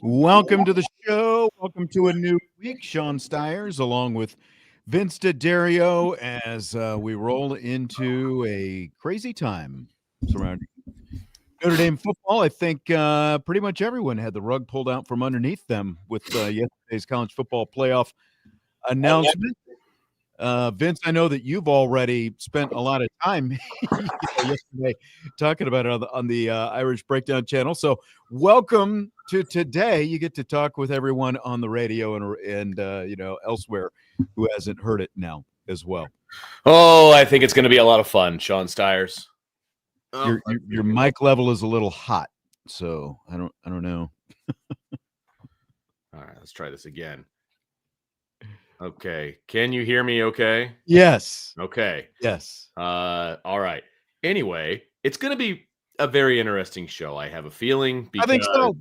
Welcome to the show. Welcome to a new week. Sean Stiers along with Vince D'Addario as we roll into a crazy time surrounding Notre Dame football. I think pretty much everyone had the rug pulled out from underneath them with yesterday's college football playoff announcement. Vince, I know that you've already spent a lot of time yesterday talking about it on the Irish Breakdown channel. So welcome to today. You get to talk with everyone on the radio and elsewhere who hasn't heard it now as well. Oh, I think it's going to be a lot of fun, Sean Stiers. Your mic level is a little hot, so I don't know. All right, let's try this again. Okay. Can you hear me okay? Yes. Okay. Yes. All right. Anyway, it's going to be a very interesting show. I have a feeling because, I think so.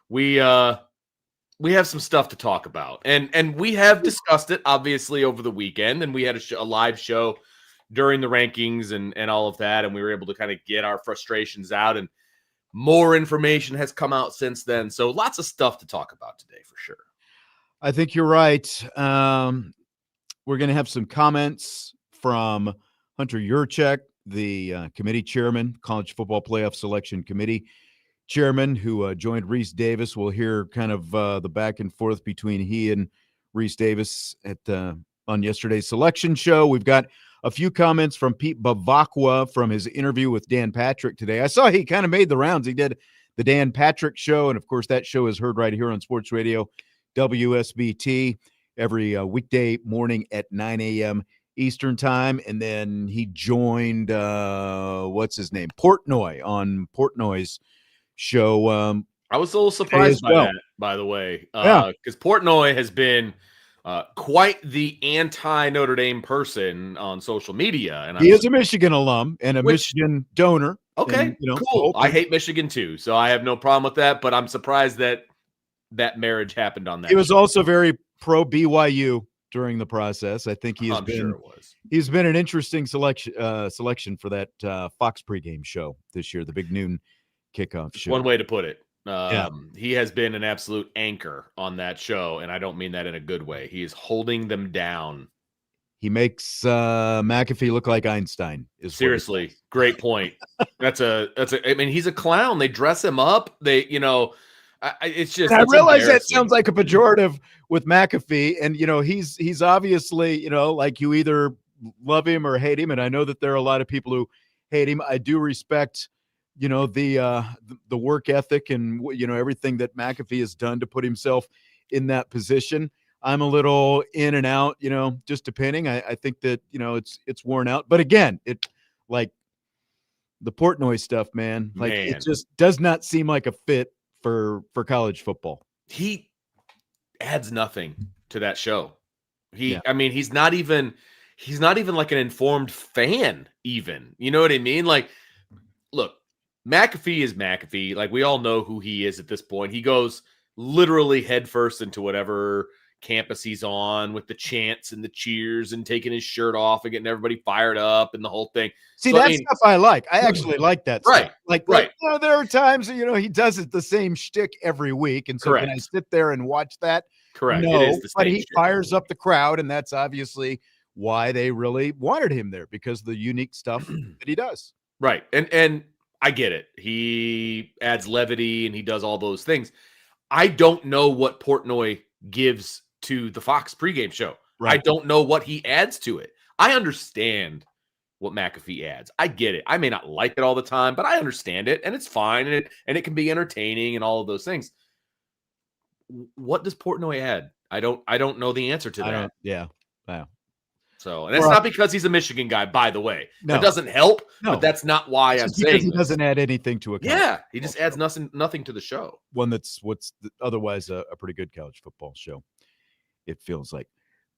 we have some stuff to talk about. And we have discussed it obviously over the weekend, and we had a live show during the rankings and all of that, and we were able to kind of get our frustrations out, and more information has come out since then. So lots of stuff to talk about today for sure. I think you're right. We're going to have some comments from Hunter Yuracheck, the committee chairman, College Football Playoff Selection Committee chairman, who joined Reese Davis. We'll hear kind of the back and forth between he and Reese Davis on yesterday's selection show. We've got a few comments from Pete Bevacqua from his interview with Dan Patrick today. I saw he kind of made the rounds. He did the Dan Patrick show, and of course that show is heard right here on Sports Radio WSBT every weekday morning at 9 a.m. Eastern time. And then he joined what's his name, Portnoy, on Portnoy's show. I was a little surprised by that, by the way, because Portnoy has been quite the anti-Notre Dame person on social media, and he is a Michigan alum and a Michigan donor. Okay, and, cool. I hate Michigan too, so I have no problem with that. But I'm surprised that marriage happened on that. He was also very pro BYU during the process. I think he's been an interesting selection for that Fox pregame show this year, the big noon kickoff show. One way to put it. He has been an absolute anchor on that show, and I don't mean that in a good way. He is holding them down. He makes McAfee look like Einstein. Seriously, great point. I mean, he's a clown. They dress him up. It's just. I realize that sounds like a pejorative with McAfee, and he's obviously like you either love him or hate him, and I know that there are a lot of people who hate him. I do respect the work ethic and everything that McAfee has done to put himself in that position. I'm a little in and out, just depending. I think that it's worn out, but again, it like the Portnoy stuff, man. Like it just does not seem like a fit for college football. He adds nothing to that show. I mean, he's not even like an informed fan even. You know what I mean? Like, look, McAfee is McAfee. Like, we all know who he is at this point. He goes literally headfirst into whatever campus he's on with the chants and the cheers and taking his shirt off and getting everybody fired up and the whole thing. See, that stuff I like. I actually like that stuff. Right. There are times he does it the same shtick every week, and so can I sit there and watch that? Correct. No, it is the but he fires up the crowd, and that's obviously why they really wanted him there, because of the unique stuff that he does. Right. And I get it. He adds levity and he does all those things. I don't know what Portnoy gives to the Fox pregame show. Right. I don't know what he adds to it. I understand what McAfee adds. I get it. I may not like it all the time, but I understand it, and it's fine, and it can be entertaining and all of those things. What does Portnoy add? I don't know the answer to that. Yeah. Wow. So, and that's not because he's a Michigan guy, by the way. No. That doesn't help, No. but that's not why I'm saying because he doesn't add anything to a he just adds nothing to the show. One that's otherwise a pretty good college football show, it feels like.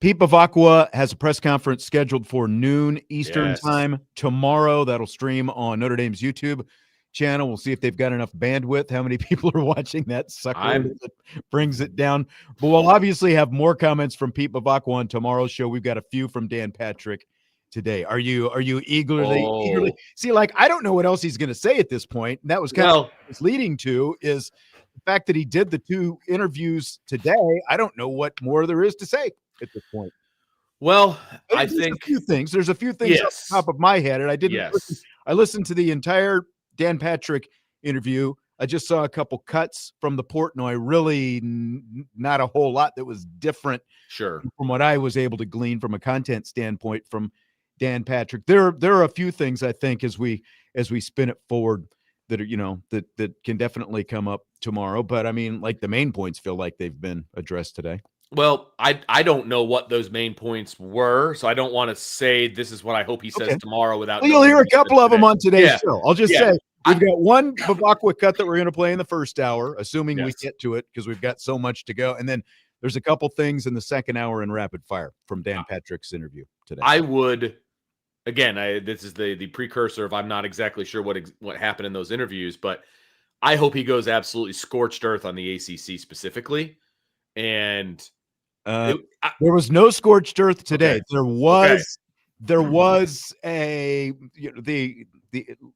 Pete Bevacqua has a press conference scheduled for noon Eastern time tomorrow. That'll stream on Notre Dame's YouTube channel. We'll see if they've got enough bandwidth, how many people are watching that sucker that brings it down. But we'll obviously have more comments from Pete Bevacqua on tomorrow's show. We've got a few from Dan Patrick today. Are you eagerly see, like, I don't know what else he's going to say at this point. And that was kind of what it's leading to, is the fact that he did the 2 interviews today. I don't know what more there is to say at this point. Well, I think a few things. There's a few things off the top of my head, and I didn't I listened to the entire Dan Patrick interview. I just saw a couple cuts from the Portnoy. Really not a whole lot that was different from what I was able to glean from a content standpoint from Dan Patrick. There are a few things, I think, as we spin it forward that are, that can definitely come up tomorrow. But I mean, like, the main points feel like they've been addressed today. Well, I don't know what those main points were, so I don't want to say this is what I hope he says tomorrow without. Well, you'll hear a couple of them on today's show. I'll just say we've got one Bvakqua cut that we're going to play in the first hour, assuming we get to it, because we've got so much to go. And then there's a couple things in the second hour in rapid fire from Dan Patrick's interview today. I would, again, this is the precursor of I'm not exactly sure what happened in those interviews, but I hope he goes absolutely scorched earth on the ACC specifically. And there was no scorched earth today. There was a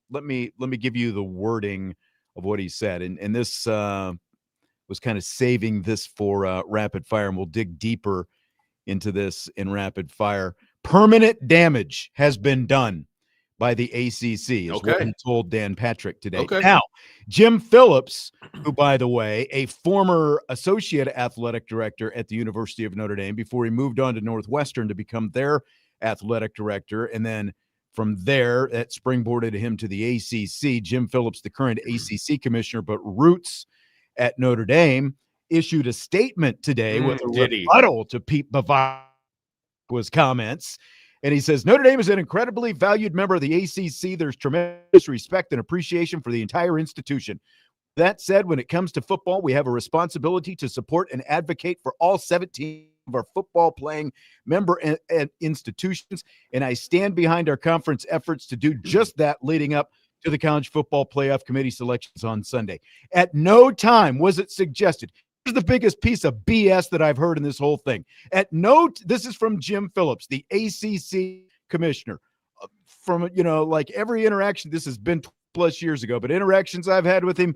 let me give you the wording of what he said, and this was kind of saving this for rapid fire, and we'll dig deeper into this in rapid fire. Permanent damage has been done by the ACC, is what he told Dan Patrick today. Now, Jim Phillips, who, by the way, a former associate athletic director at the University of Notre Dame before he moved on to Northwestern to become their athletic director, and then from there, that springboarded him to the ACC. Jim Phillips, the current ACC commissioner, but roots at Notre Dame, issued a statement today with a rebuttal to Pete Bevacqua's comments. And he says, Notre Dame is an incredibly valued member of the ACC. There's tremendous respect and appreciation for the entire institution. That said, when it comes to football, we have a responsibility to support and advocate for all 17 of our football playing member institutions. And I stand behind our conference efforts to do just that leading up to the College Football Playoff Committee selections on Sunday. At no time was it suggested. Here's the biggest piece of BS that I've heard in this whole thing. This is from Jim Phillips, the ACC commissioner. From, like, every interaction, this has been plus years ago, but interactions I've had with him,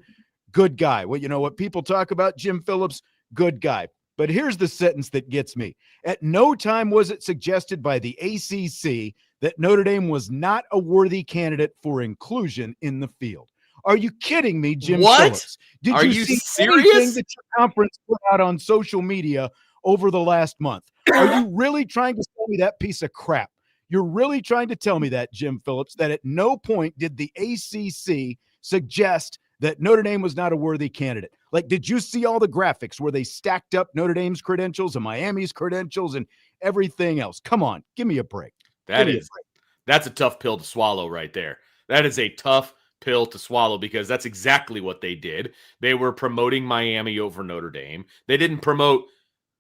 good guy. Well, what people talk about, Jim Phillips, good guy. But here's the sentence that gets me. At no time was it suggested by the ACC that Notre Dame was not a worthy candidate for inclusion in the field. Are you kidding me, Jim Phillips? Are you see serious? Anything that your conference put out on social media over the last month? Are you really trying to tell me that piece of crap? You're really trying to tell me that, Jim Phillips, that at no point did the ACC suggest that Notre Dame was not a worthy candidate? Like, did you see all the graphics where they stacked up Notre Dame's credentials and Miami's credentials and everything else? Come on, give me a break. That's a tough pill to swallow right there. That is a tough pill to swallow, because that's exactly what they did. They were promoting Miami over Notre Dame. They didn't promote,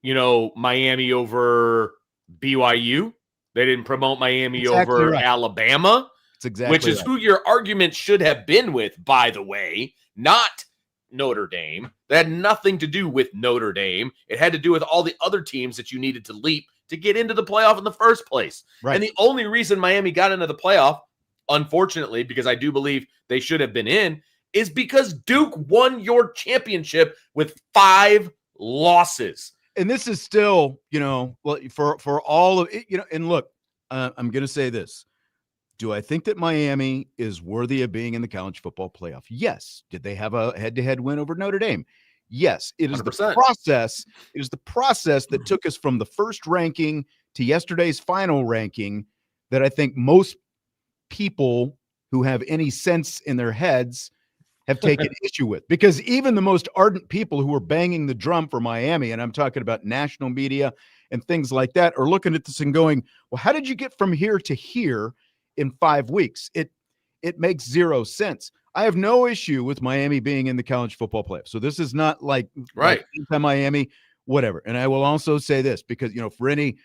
Miami over BYU. They didn't promote Miami over Alabama. That's exactly which is who your argument should have been with, by the way, not Notre Dame. That had nothing to do with Notre Dame. It had to do with all the other teams that you needed to leap to get into the playoff in the first place. Right. And the only reason Miami got into the playoff, unfortunately, because I do believe they should have been in, is because Duke won your championship with 5 losses. And this is still, for all of it, and look, I'm going to say this. Do I think that Miami is worthy of being in the college football playoff? Yes. Did they have a head-to-head win over Notre Dame? Yes. It is 100%. The process. It is the process that took us from the first ranking to yesterday's final ranking that I think most people who have any sense in their heads have taken issue with, because even the most ardent people who are banging the drum for Miami, and I'm talking about national media and things like that, are looking at this and going, well, how did you get from here to here in 5 weeks? It makes zero sense. I have no issue with Miami being in the college football playoffs. So this is not like anti-Miami, whatever. And I will also say this, because, for any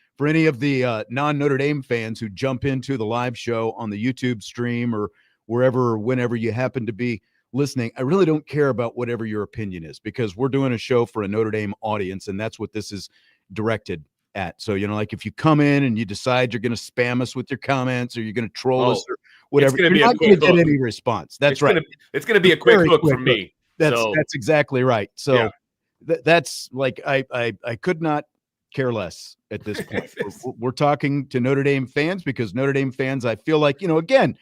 of the non-Notre Dame fans who jump into the live show on the YouTube stream or wherever or whenever you happen to be listening, I really don't care about whatever your opinion is, because we're doing a show for a Notre Dame audience, and that's what this is directed at. So, like if you come in and you decide you're going to spam us with your comments, or you're going to troll us or whatever, you're not going to get any response. That's right. It's going to be a quick hook from me. That's exactly right. So that's like, I could not care less at this point. We're talking to Notre Dame fans, because Notre Dame fans, I feel like, again,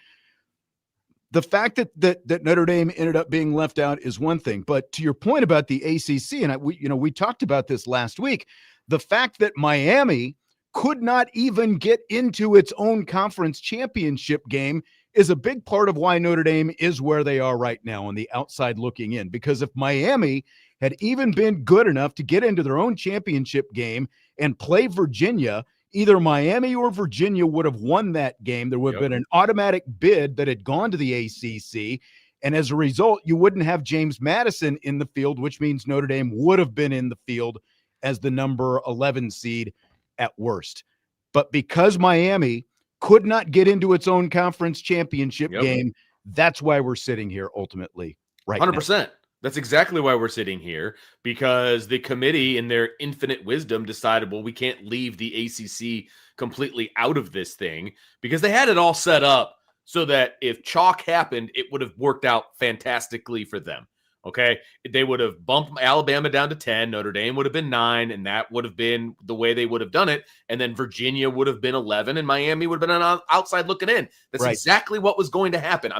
the fact that Notre Dame ended up being left out is one thing, but to your point about the ACC, and we talked about this last week, the fact that Miami could not even get into its own conference championship game is a big part of why Notre Dame is where they are right now on the outside looking in. Because if Miami had even been good enough to get into their own championship game and play Virginia, either Miami or Virginia would have won that game. There would have been an automatic bid that had gone to the ACC. And as a result, you wouldn't have James Madison in the field, which means Notre Dame would have been in the field as the number 11 seed at worst. But because Miami could not get into its own conference championship game, that's why we're sitting here ultimately right 100%. now. That's exactly why we're sitting here, because the committee, in their infinite wisdom, decided, well, we can't leave the ACC completely out of this thing, because they had it all set up so that if chalk happened, it would have worked out fantastically for them. Okay. They would have bumped Alabama down to 10. Notre Dame would have been 9, and that would have been the way they would have done it. And then Virginia would have been 11, and Miami would have been on outside looking in. That's exactly what was going to happen.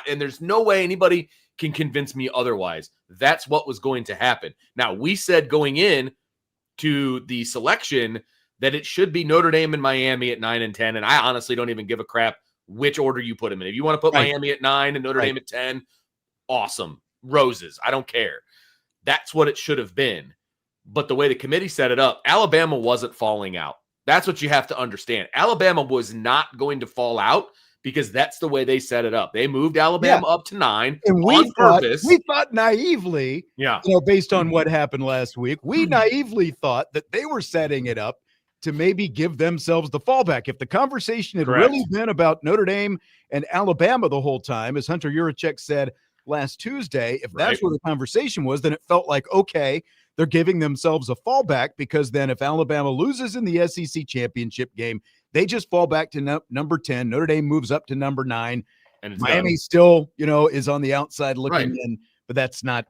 And there's no way anybody can convince me otherwise. That's what was going to happen. Now, we said going in to the selection that it should be Notre Dame and Miami at 9 and 10. And I honestly don't even give a crap which order you put them in. If you want to put Miami at 9 and Notre Dame at 10, awesome. Roses. I don't care. That's what it should have been. But the way the committee set it up, Alabama wasn't falling out. That's what you have to understand. Alabama was not going to fall out, because that's the way they set it up. They moved Alabama up to 9 and on purpose. We thought naively, based on what happened last week, we naively thought that they were setting it up to maybe give themselves the fallback. If the conversation had really been about Notre Dame and Alabama the whole time, as Hunter Yuracheck said last Tuesday, if that's where the conversation was, then it felt like, okay, they're giving themselves a fallback, because then if Alabama loses in the SEC championship game, they just fall back to number 10. Notre Dame moves up to number 9. And Miami still, is on the outside looking in, but that's not,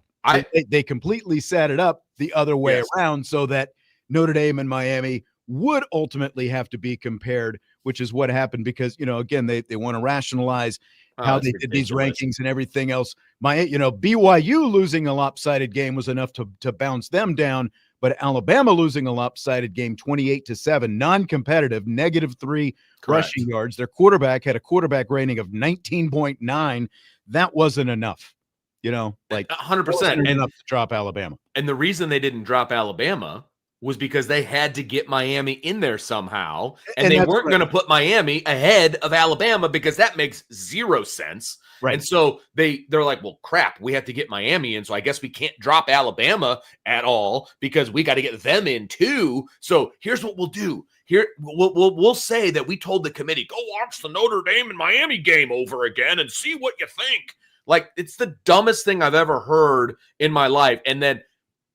they completely set it up the other way around, so that Notre Dame and Miami would ultimately have to be compared, which is what happened, because, again, they want to rationalize how they did these rankings and everything else. BYU losing a lopsided game was enough to bounce them down, but Alabama losing a lopsided game 28-7, non-competitive, -3 rushing yards. Their quarterback had a quarterback rating of 19.9. That wasn't enough, 100%. Enough to drop Alabama. And the reason they didn't drop Alabama was because they had to get Miami in there somehow, and they weren't going to put Miami ahead of Alabama, because that makes zero sense. And so they're like, well, crap, we have to get Miami in, so I guess we can't drop Alabama at all, because we got to get them in too. So here's what we'll do. Here we'll say that we told the committee, go watch the Notre Dame and Miami game over again and see what you think. Like, it's the dumbest thing I've ever heard in my life. And then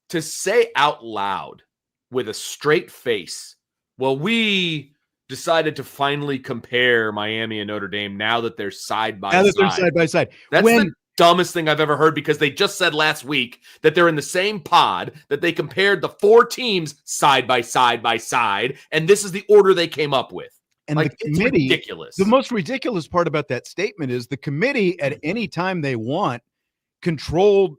to say out loud, with a straight face, well, we decided to finally compare Miami and Notre Dame now that they're side by side. That's the dumbest thing I've ever heard, because they just said last week that they're in the same pod, that they compared the 4 teams side by side, and this is the order they came up with. And the committee, it's ridiculous. The most ridiculous part about that statement is the committee, at any time they want, controlled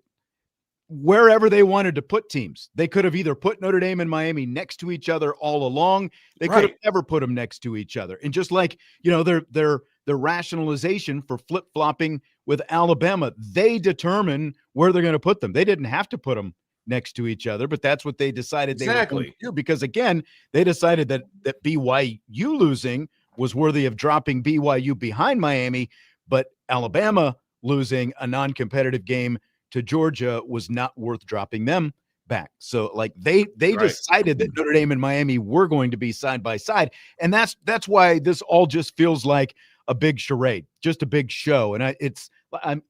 wherever they wanted to put teams. They could have either put Notre Dame and Miami next to each other all along. They could have never put them next to each other. And just like, their the rationalization for flip-flopping with Alabama. They determine where they're going to put them. They didn't have to put them next to each other, but that's what they decided they were going to do, because again, they decided that BYU losing was worthy of dropping BYU behind Miami, but Alabama losing a non-competitive game to Georgia was not worth dropping them back. So like they decided that Notre Dame and Miami were going to be side by side, and that's why this all just feels like a big charade, just a big show. And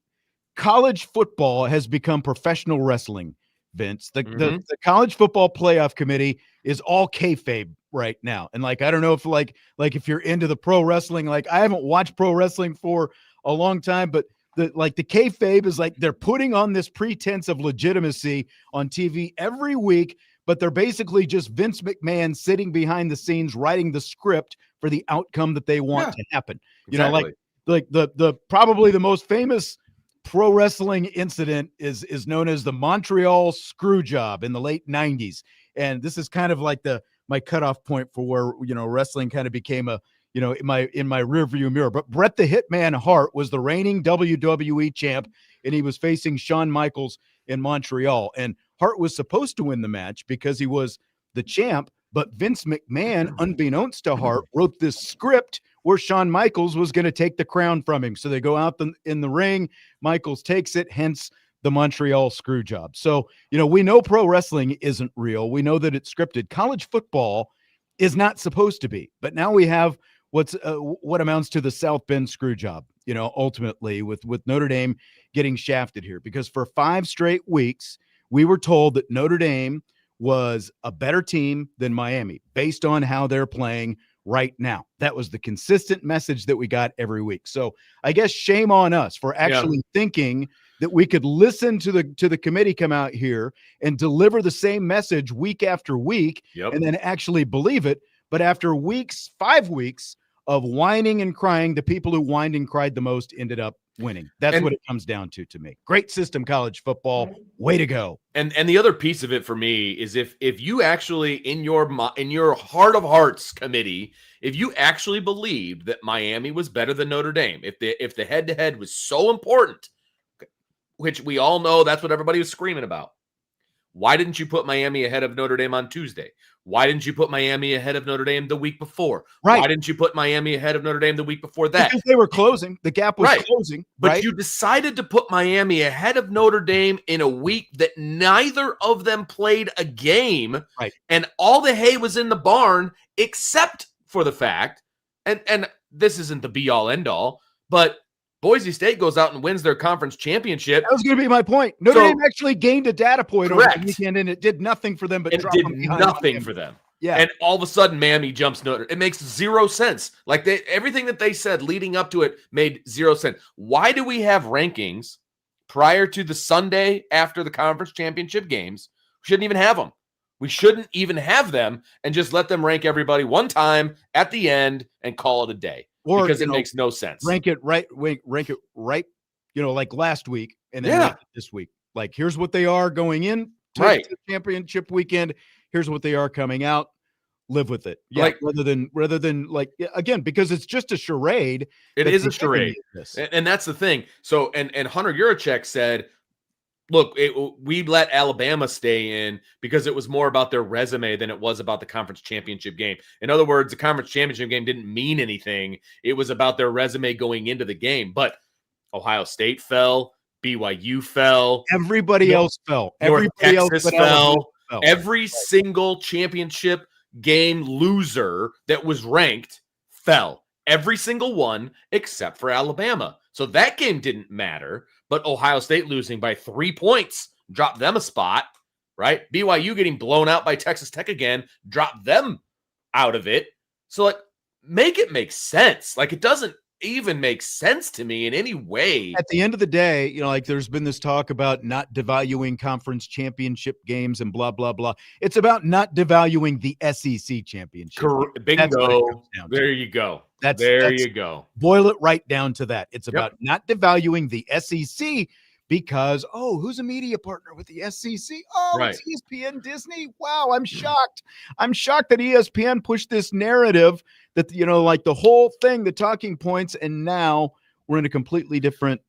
college football has become professional wrestling, Vince. The college football playoff committee is all kayfabe right now. And like, I don't know if like if you're into the pro wrestling, like I haven't watched pro wrestling for a long time, but the kayfabe is like they're putting on this pretense of legitimacy on TV every week, but they're basically just Vince McMahon sitting behind the scenes writing the script for the outcome that they want to happen. You know, like the probably the most famous pro wrestling incident is known as the Montreal screw job in the late 90s. And this is kind of like my cutoff point for where, you know, wrestling kind of became a, you know, in my rearview mirror. But Bret the Hitman Hart was the reigning WWE champ, and he was facing Shawn Michaels in Montreal. And Hart was supposed to win the match because he was the champ, but Vince McMahon, unbeknownst to Hart, wrote this script where Shawn Michaels was going to take the crown from him. So they go out in the ring, Michaels takes it, hence the Montreal screw job. So, you know, we know pro wrestling isn't real. We know that it's scripted. College football is not supposed to be. But now we have what amounts to the South Bend screw job, you know, ultimately with Notre Dame getting shafted here, because for 5 straight weeks, we were told that Notre Dame was a better team than Miami based on how they're playing right now. That was the consistent message that we got every week. So I guess shame on us for actually thinking that we could listen to the committee come out here and deliver the same message week after week and then actually believe it. But after 5 weeks of whining and crying, the people who whined and cried the most ended up winning. That's what it comes down to me. Great system, college football. Way to go. And the other piece of it for me is if you actually in your heart of hearts committee, if you actually believed that Miami was better than Notre Dame, if the head-to-head was so important, which we all know that's what everybody was screaming about, why didn't you put Miami ahead of Notre Dame on Tuesday? Why didn't you put Miami ahead of Notre Dame the week before? Right. Why didn't you put Miami ahead of Notre Dame the week before that? Because they were closing. The gap was closing. But you decided to put Miami ahead of Notre Dame in a week that neither of them played a game. Right. And all the hay was in the barn, except for the fact, and this isn't the be-all, end-all, but Boise State goes out and wins their conference championship. That was going to be my point. Notre Dame actually gained a data point over the weekend, and it did nothing for them. But it did nothing for them. Yeah. And all of a sudden, Miami jumps Notre. It makes zero sense. Like everything that they said leading up to it made zero sense. Why do we have rankings prior to the Sunday after the conference championship games? We shouldn't even have them. We shouldn't even have them and just let them rank everybody one time at the end and call it a day. Or, because it makes no sense. Rank it right, you know, like last week, and then rank it this week. Like, here's what they are going in to the championship weekend. Here's what they are coming out. Live with it. Yeah, like, rather than like, again, because it's just a charade. It is a charade. And that's the thing. So, and Hunter Yuracheck said, look, we let Alabama stay in because it was more about their resume than it was about the conference championship game. In other words, the conference championship game didn't mean anything. It was about their resume going into the game. But Ohio State fell. BYU fell. Everybody else fell. Everybody else fell. Every single championship game loser that was ranked fell. Every single one except for Alabama. So that game didn't matter. But Ohio State losing by 3 points dropped them a spot, right? BYU getting blown out by Texas Tech again dropped them out of it. So, like, make it make sense. Like, it doesn't even make sense to me in any way. At the end of the day, you know, like there's been this talk about not devaluing conference championship games and blah, blah, blah. It's about not devaluing the SEC championship. Bingo. There you go. There you go. Boil it right down to that. It's about not devaluing the SEC because, oh, who's a media partner with the SEC? Oh, Right. it's ESPN Disney. Wow, I'm shocked. I'm shocked that ESPN pushed this narrative that, like the whole thing, the talking points, and now we're in a completely different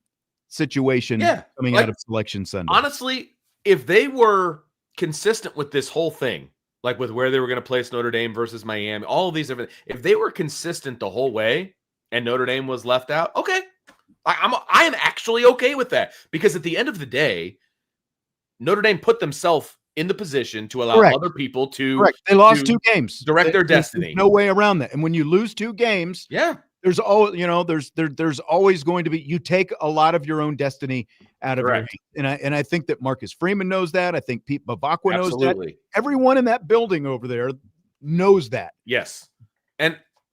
situation coming out of Selection Sunday. Honestly, if they were consistent with this whole thing, like with where they were going to place Notre Dame versus Miami, all of these different, if they were consistent the whole way and Notre Dame was left out, okay. I am actually okay with that, because at the end of the day, Notre Dame put themselves in the position to allow other people to They lost 2 games. Direct their destiny. There's no way around that. And when you lose 2 games, there's always, there's always going to be, you take a lot of your own destiny out of your hands. And I think that Marcus Freeman knows that. I think Pete Bevacqua knows that. Everyone in that building over there knows that. Yes.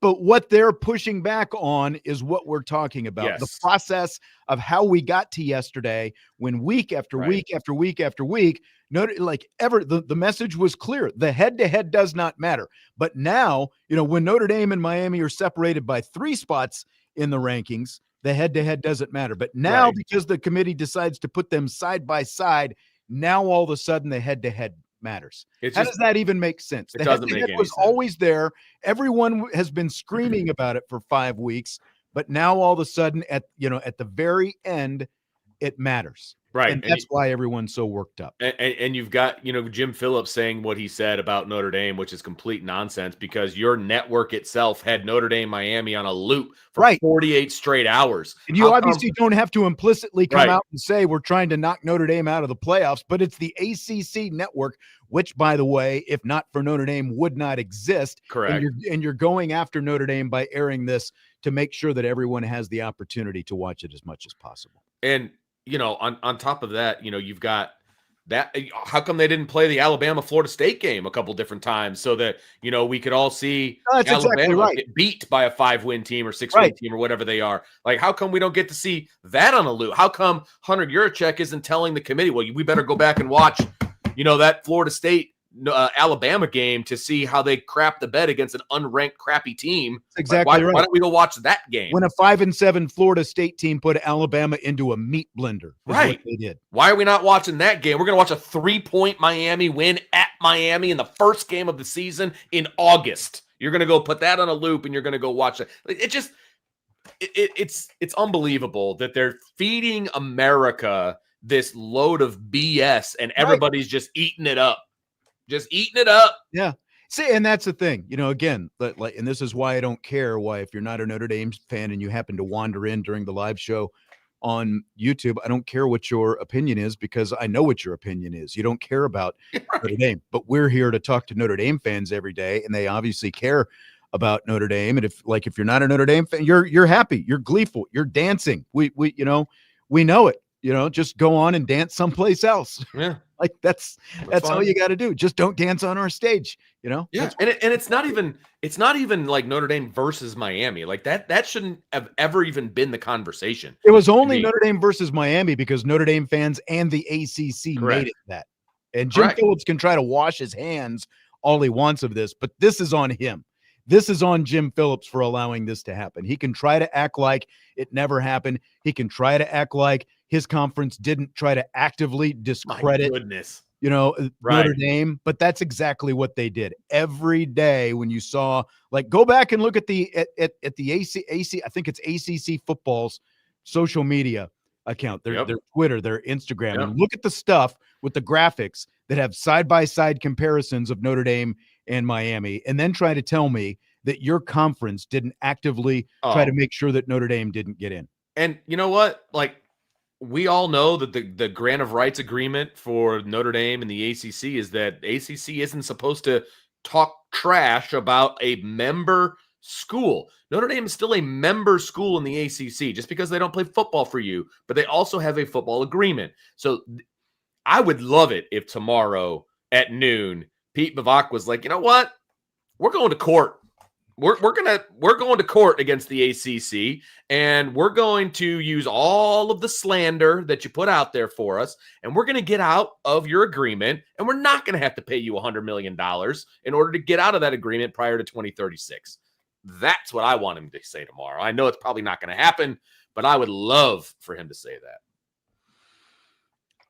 But what they're pushing back on is what we're talking about. The process of how we got to yesterday, when week after week after week after week, the message was clear. The head-to-head does not matter. But now, when Notre Dame and Miami are separated by 3 spots in the rankings, the head-to-head doesn't matter. But now, because the committee decides to put them side by side, now all of a sudden the head-to-head matters. How does that even make sense? It doesn't make any sense. It was always there. Everyone has been screaming about it for 5 weeks, but now all of a sudden at the very end, it matters. Right. And that's why everyone's so worked up. And you've got, Jim Phillips saying what he said about Notre Dame, which is complete nonsense, because your network itself had Notre Dame Miami on a loop for 48 straight hours. And you obviously don't have to implicitly come out and say we're trying to knock Notre Dame out of the playoffs, but it's the ACC network, which, by the way, if not for Notre Dame, would not exist. Correct. And you're going after Notre Dame by airing this to make sure that everyone has the opportunity to watch it as much as possible. And on top of that, you've got that. How come they didn't play the Alabama-Florida State game a couple different times so that, we could all see Alabama get beat by a 5-win team or 6-win team or whatever they are? Like, how come we don't get to see that on a loop? How come Hunter Yuracheck isn't telling the committee, well, we better go back and watch, that Florida State Alabama game to see how they crap the bed against an unranked crappy team? That's exactly right. Why don't we go watch that game? When a 5-7 Florida State team put Alabama into a meat blender. What they did. Why are we not watching that game? We're going to watch a 3-point Miami win at Miami in the first game of the season in August. You're going to go put that on a loop and you're going to go watch it. It's unbelievable that they're feeding America this load of BS and everybody's just eating it up. Just eating it up. Yeah. See, and that's the thing, again, and this is why I don't care why, if you're not a Notre Dame fan and you happen to wander in during the live show on YouTube, I don't care what your opinion is, because I know what your opinion is. You don't care about Notre Dame, but we're here to talk to Notre Dame fans every day, and they obviously care about Notre Dame. And if you're not a Notre Dame fan, you're happy, you're gleeful, you're dancing. We know it. Just go on and dance someplace else. Yeah. Like that's all you got to do. Just don't dance on our stage, Yeah. And it's not even like Notre Dame versus Miami. Like that shouldn't have ever even been the conversation. It was only Notre Dame versus Miami because Notre Dame fans and the ACC made it that. And Jim Phillips can try to wash his hands all he wants of this, but this is on him. This is on Jim Phillips for allowing this to happen. He can try to act like it never happened. He can try to act like his conference didn't try to actively discredit, Notre Dame, but that's exactly what they did. Every day when you saw, go back and look at the AC, I think it's ACC football's social media account, their Twitter, their Instagram, and look at the stuff with the graphics that have side-by-side comparisons of Notre Dame and Miami, and then try to tell me that your conference didn't actively try to make sure that Notre Dame didn't get in. And you know what? We all know that the grant of rights agreement for Notre Dame and the ACC is that ACC isn't supposed to talk trash about a member school. Notre Dame is still a member school in the ACC just because they don't play football for you, but they also have a football agreement. So I would love it if tomorrow at noon, Pete Bevacqua was like, you know what? We're going to court. We're going to court against the ACC, and we're going to use all of the slander that you put out there for us, and we're going to get out of your agreement, and we're not going to have to pay you $100 million in order to get out of that agreement prior to 2036. That's what I want him to say tomorrow. I know it's probably not going to happen, but I would love for him to say that.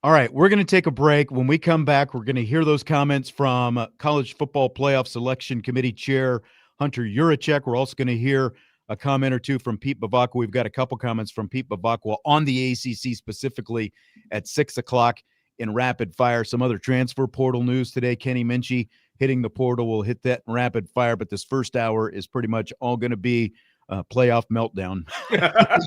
All right, we're going to take a break. When we come back, we're going to hear those comments from College Football Playoff Selection Committee Chair Hunter Yuracheck. We're also going to hear a comment or two from Pete Bevacqua. We've got a couple comments from Pete Bevacqua on the ACC specifically at 6 o'clock in rapid fire. Some other transfer portal news today. Kenny Minchie hitting the portal. We'll hit that in rapid fire, but this first hour is pretty much all going to be playoff meltdown. I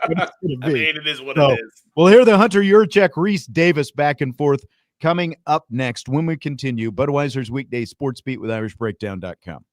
mean, it is what So, it is. we'll hear the Hunter Yuracheck, Reese Davis back and forth coming up next when we continue Budweiser's Weekday Sports Beat with IrishBreakdown.com.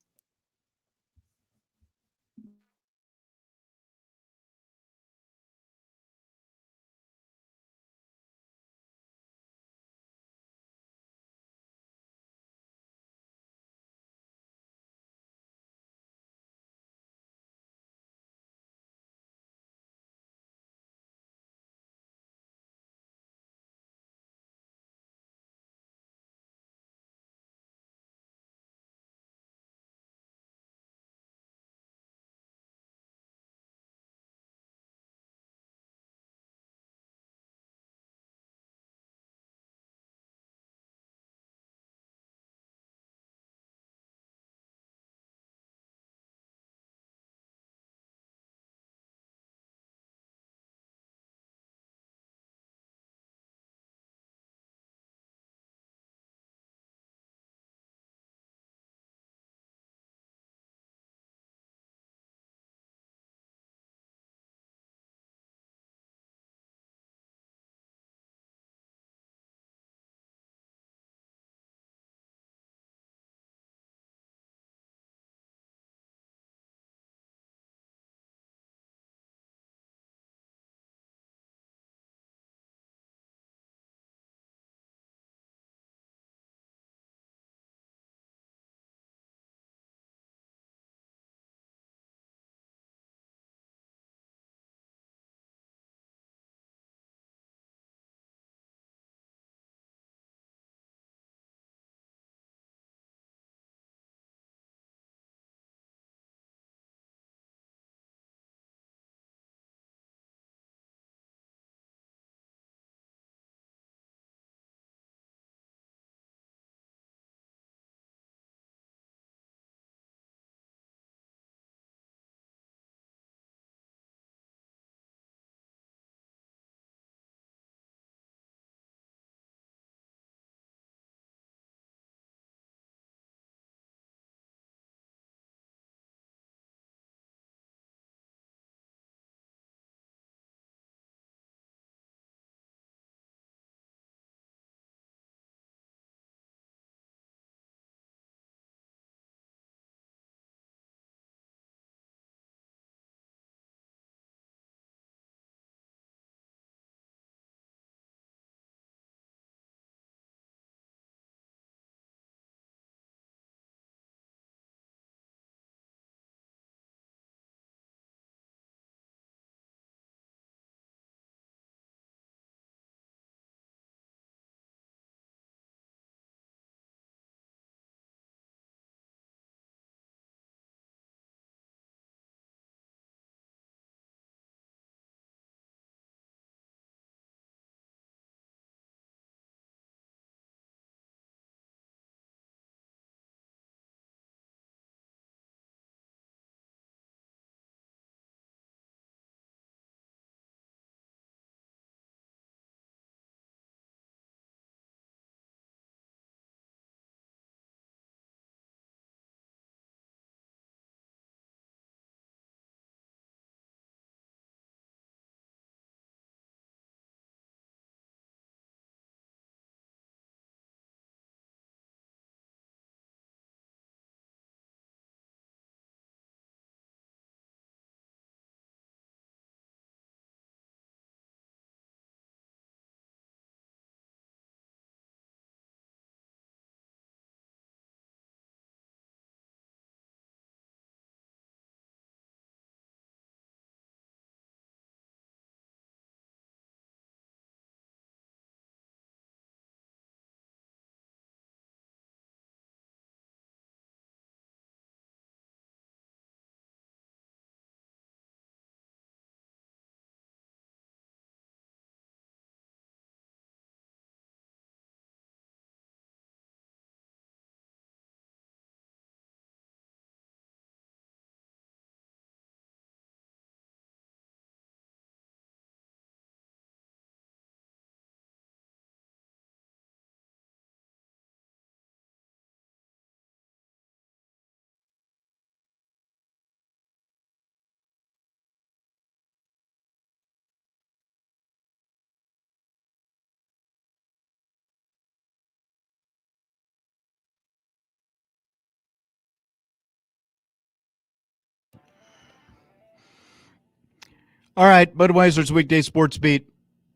All right, Budweiser's weekday sports beat,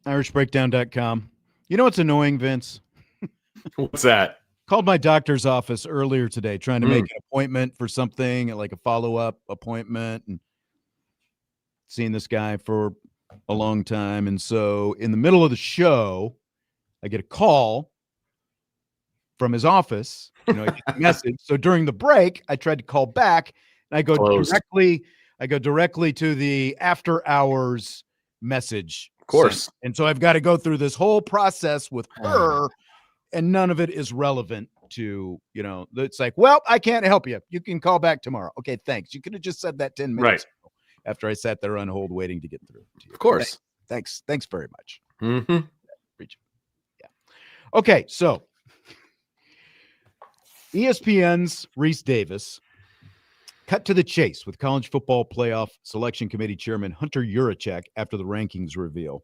irishbreakdown.com. You know what's annoying, Vince? What's that? Called my doctor's office earlier today trying to make an appointment for something, like a follow-up appointment, and seen this guy for a long time. And so in the middle of the show, I get a call from his office. I get a message. So during the break, I tried to call back, and I go directly to the after hours message. Of course. And so I've got to go through this whole process with her, and none of it is relevant to, it's like, well, I can't help you. You can call back tomorrow. Okay, thanks. You could have just said that 10 minutes ago after I sat there on hold waiting to get through. Of course. Thanks very much. Mm-hmm. Yeah. Okay, so ESPN's Reese Davis cut to the chase with college football playoff selection committee chairman Hunter Yuracheck after the rankings reveal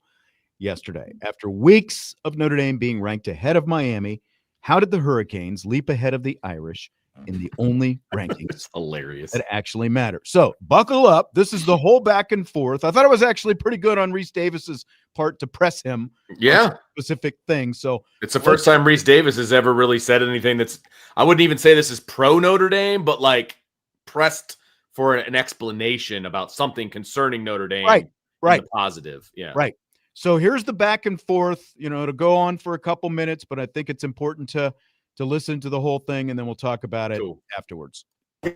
yesterday. After weeks of Notre Dame being ranked ahead of Miami, how did the Hurricanes leap ahead of the Irish in the only rankings hilarious that actually matter? So buckle up. This is the whole back and forth. I thought it was actually pretty good on Reese Davis's part to press him on specific things. So it's the first time Reese Davis has ever really said anything that's, I wouldn't even say this is pro Notre Dame, but like pressed for an explanation about something concerning Notre Dame. Right. The positive. Yeah. Right. So here's the back and forth, to go on for a couple minutes, but I think it's important to listen to the whole thing, and then we'll talk about it afterwards.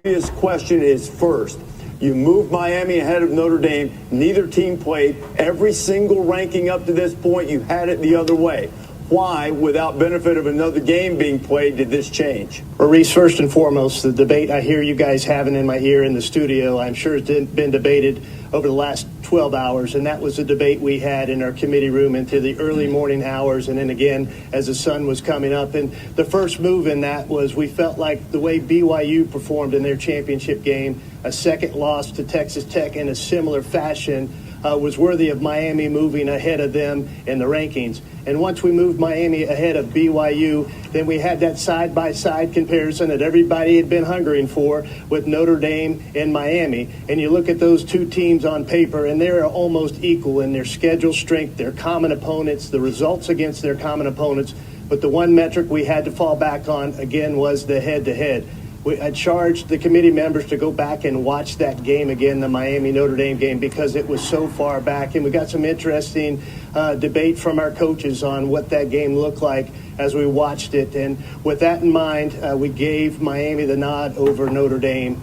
His question is, first, you moved Miami ahead of Notre Dame. Neither team played. Every single ranking up to this point, you had it the other way. Why, without benefit of another game being played, did this change? Reese, first and foremost, the debate I hear you guys having in my ear in the studio, I'm sure it's been debated over the last 12 hours, and that was a debate we had in our committee room into the early morning hours, and then again as the sun was coming up. And the first move in that was we felt like the way BYU performed in their championship game, a second loss to Texas Tech in a similar fashion, was worthy of Miami moving ahead of them in the rankings. And once we moved Miami ahead of BYU, then we had that side-by-side comparison that everybody had been hungering for with Notre Dame and Miami. And you look at those two teams on paper, and they're almost equal in their schedule strength, their common opponents, the results against their common opponents. But the one metric we had to fall back on, again, was the head-to-head. I charged the committee members to go back and watch that game again, the Miami-Notre Dame game, because it was so far back. And we got some interesting debate from our coaches on what that game looked like as we watched it. And with that in mind, we gave Miami the nod over Notre Dame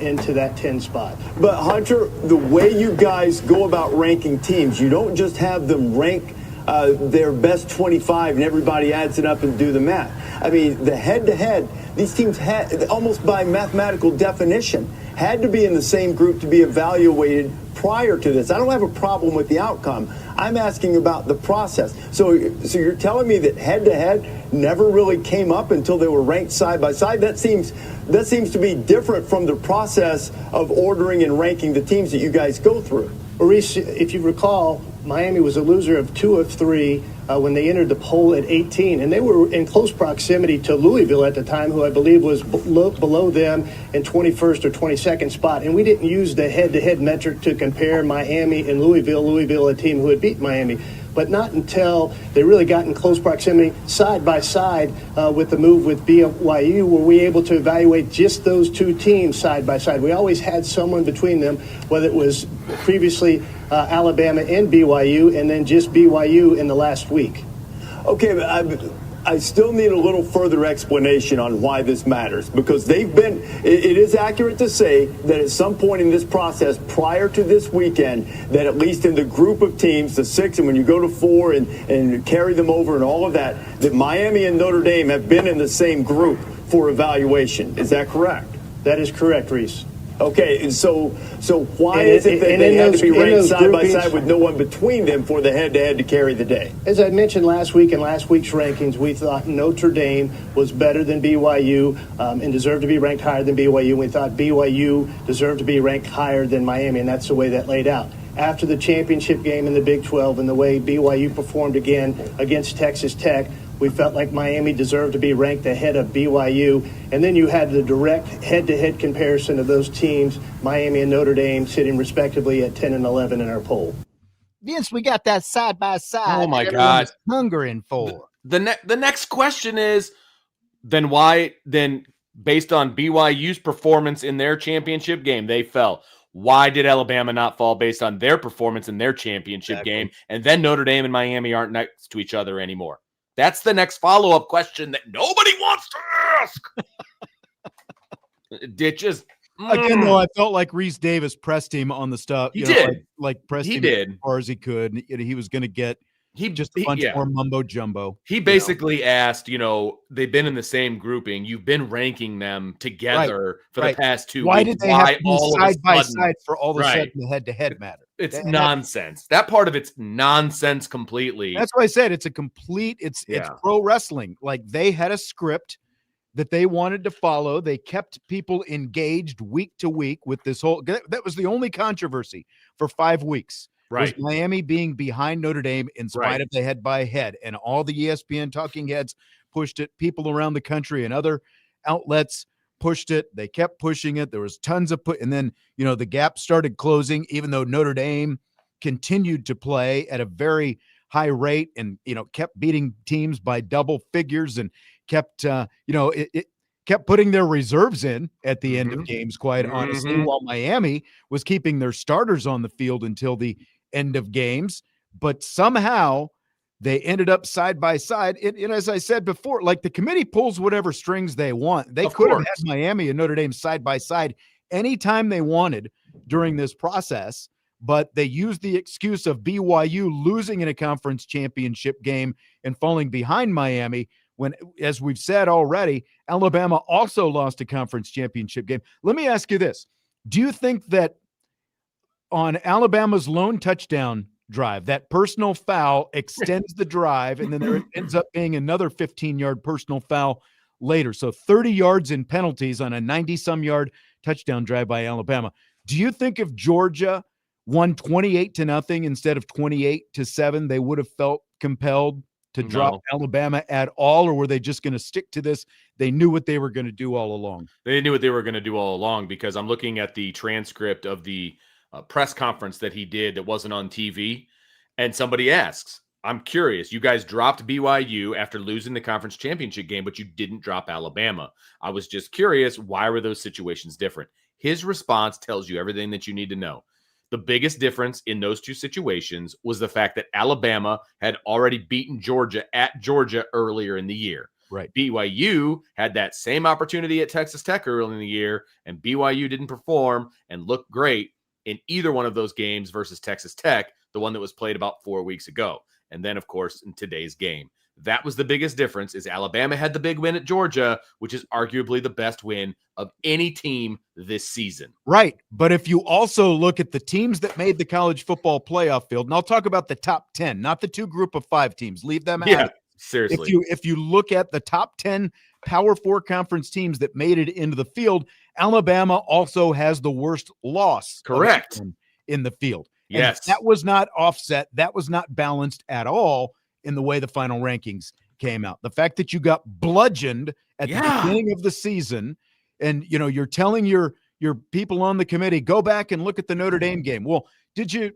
into that 10 spot. But, Hunter, the way you guys go about ranking teams, you don't just have them rank their best 25 and everybody adds it up and do the math. I mean, the head-to-head, these teams had, almost by mathematical definition, had to be in the same group to be evaluated prior to this. I don't have a problem with the outcome. I'm asking about the process. So you're telling me that head-to-head never really came up until they were ranked side by side? That seems to be different from the process of ordering and ranking the teams that you guys go through. Maurice, if you recall, Miami was a loser of 2 of 3 when they entered the poll at 18, and they were in close proximity to Louisville at the time, who I believe was below them in 21st or 22nd spot. And we didn't use the head-to-head metric to compare Miami and Louisville, a team who had beat Miami. But not until they really got in close proximity, side by side with the move with BYU, were we able to evaluate just those two teams side by side. We always had someone between them, whether it was previously Alabama and BYU, and then just BYU in the last week. Okay, but I still need a little further explanation on why this matters, because it is accurate to say that at some point in this process prior to this weekend, that at least in the group of teams, the 6, and when you go to 4 and carry them over and all of that, that Miami and Notre Dame have been in the same group for evaluation. Is that correct? That is correct, Reese. Okay, and so why is it that they had to be ranked side by side with no one between them for the head-to-head to carry the day? As I mentioned last week in last week's rankings, we thought Notre Dame was better than BYU and deserved to be ranked higher than BYU. We thought BYU deserved to be ranked higher than Miami, and that's the way that laid out. After the championship game in the Big 12 and the way BYU performed again against Texas Tech, We felt like Miami deserved to be ranked ahead of BYU. And then you had the direct head-to-head comparison of those teams, Miami and Notre Dame, sitting respectively at 10 and 11 in our poll. Vince, we got that side by side. Oh my that everyone God. was hungering for. The next question is, then why, based on BYU's performance in their championship game, they fell. Why did Alabama not fall based on their performance in their championship game? And then Notre Dame and Miami aren't next to each other anymore. That's the next follow-up question that nobody wants to ask. Ditches. Again, though, I felt like Reese Davis pressed him on the stuff. He did. Like pressed him as far as he could. He was going to get just a bunch more mumbo jumbo. He basically asked, they've been in the same grouping. You've been ranking them together for the past 2 weeks. Why did they have to be side by side for all of a sudden the head-to-head matter? It's nonsense. That part of it's nonsense completely. That's why I said it's a complete, it's pro wrestling. Like they had a script that they wanted to follow. They kept people engaged week to week with this whole, that was the only controversy for 5 weeks. Right. Was Miami being behind Notre Dame in spite of the head-by-head. And all the ESPN talking heads pushed it. People around the country and other outlets pushed it. They kept pushing it. There was tons of and then, the gap started closing, even though Notre Dame continued to play at a very high rate and, kept beating teams by double figures and kept, it kept putting their reserves in at the end of games, quite honestly, while Miami was keeping their starters on the field until the end of games. But somehow they ended up side by side. And as I said before, like the committee pulls whatever strings they want. They could have had Miami and Notre Dame side by side anytime they wanted during this process, but they used the excuse of BYU losing in a conference championship game and falling behind Miami when, as we've said already, Alabama also lost a conference championship game. Let me ask you this. Do you think that on Alabama's lone touchdown drive, that personal foul extends the drive, and then there ends up being another 15-yard personal foul later? So 30 yards in penalties on a 90-some-yard touchdown drive by Alabama. Do you think if Georgia won 28-0 instead of 28-7, they would have felt compelled to drop Alabama at all, or were they just going to stick to this? They knew what they were going to do all along. They knew what they were going to do all along, because I'm looking at the transcript of the press conference that he did that wasn't on TV, and somebody asks, I'm curious, you guys dropped BYU after losing the conference championship game, but you didn't drop Alabama. I was just curious, why were those situations different? His response tells you everything that you need to know. The biggest difference in those two situations was the fact that Alabama had already beaten Georgia at Georgia earlier in the year. Right. BYU had that same opportunity at Texas Tech early in the year, and BYU didn't perform and look great in either one of those games versus Texas Tech, the one that was played about 4 weeks ago. And then, of course, in today's game. That was the biggest difference, is Alabama had the big win at Georgia, which is arguably the best win of any team this season. Right. But if you also look at the teams that made the college football playoff field, and I'll talk about the top 10, not the 2 group of 5 teams. Leave them out. Yeah, seriously. If you look at the top 10 Power 4 conference teams that made it into the field, Alabama also has the worst loss. Correct. In the field. Yes. And that was not offset. That was not balanced at all in the way the final rankings came out. The fact that you got bludgeoned at the beginning of the season, and you're telling your people on the committee, go back and look at the Notre Dame game. Well, did you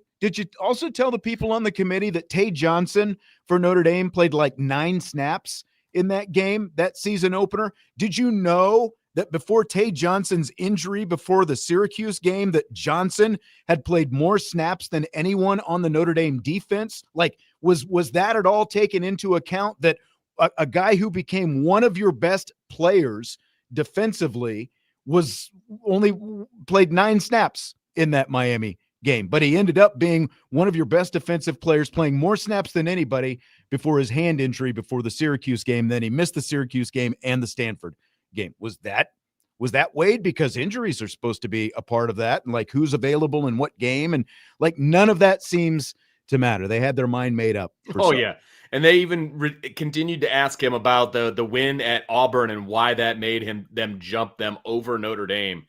also tell the people on the committee that Tay Johnson for Notre Dame played like 9 snaps in that game, that season opener? Did you know that before Tay Johnson's injury before the Syracuse game, that Johnson had played more snaps than anyone on the Notre Dame defense? Like, was that at all taken into account, that a guy who became one of your best players defensively was only played 9 snaps in that Miami game, but he ended up being one of your best defensive players, playing more snaps than anybody before his hand injury before the Syracuse game. Then he missed the Syracuse game and the Stanford game. Was that weighed? Because injuries are supposed to be a part of that, and like who's available in what game, and like none of that seems to matter. They had their mind made up. Yeah. And they even continued to ask him about the win at Auburn and why that made them jump them over Notre Dame.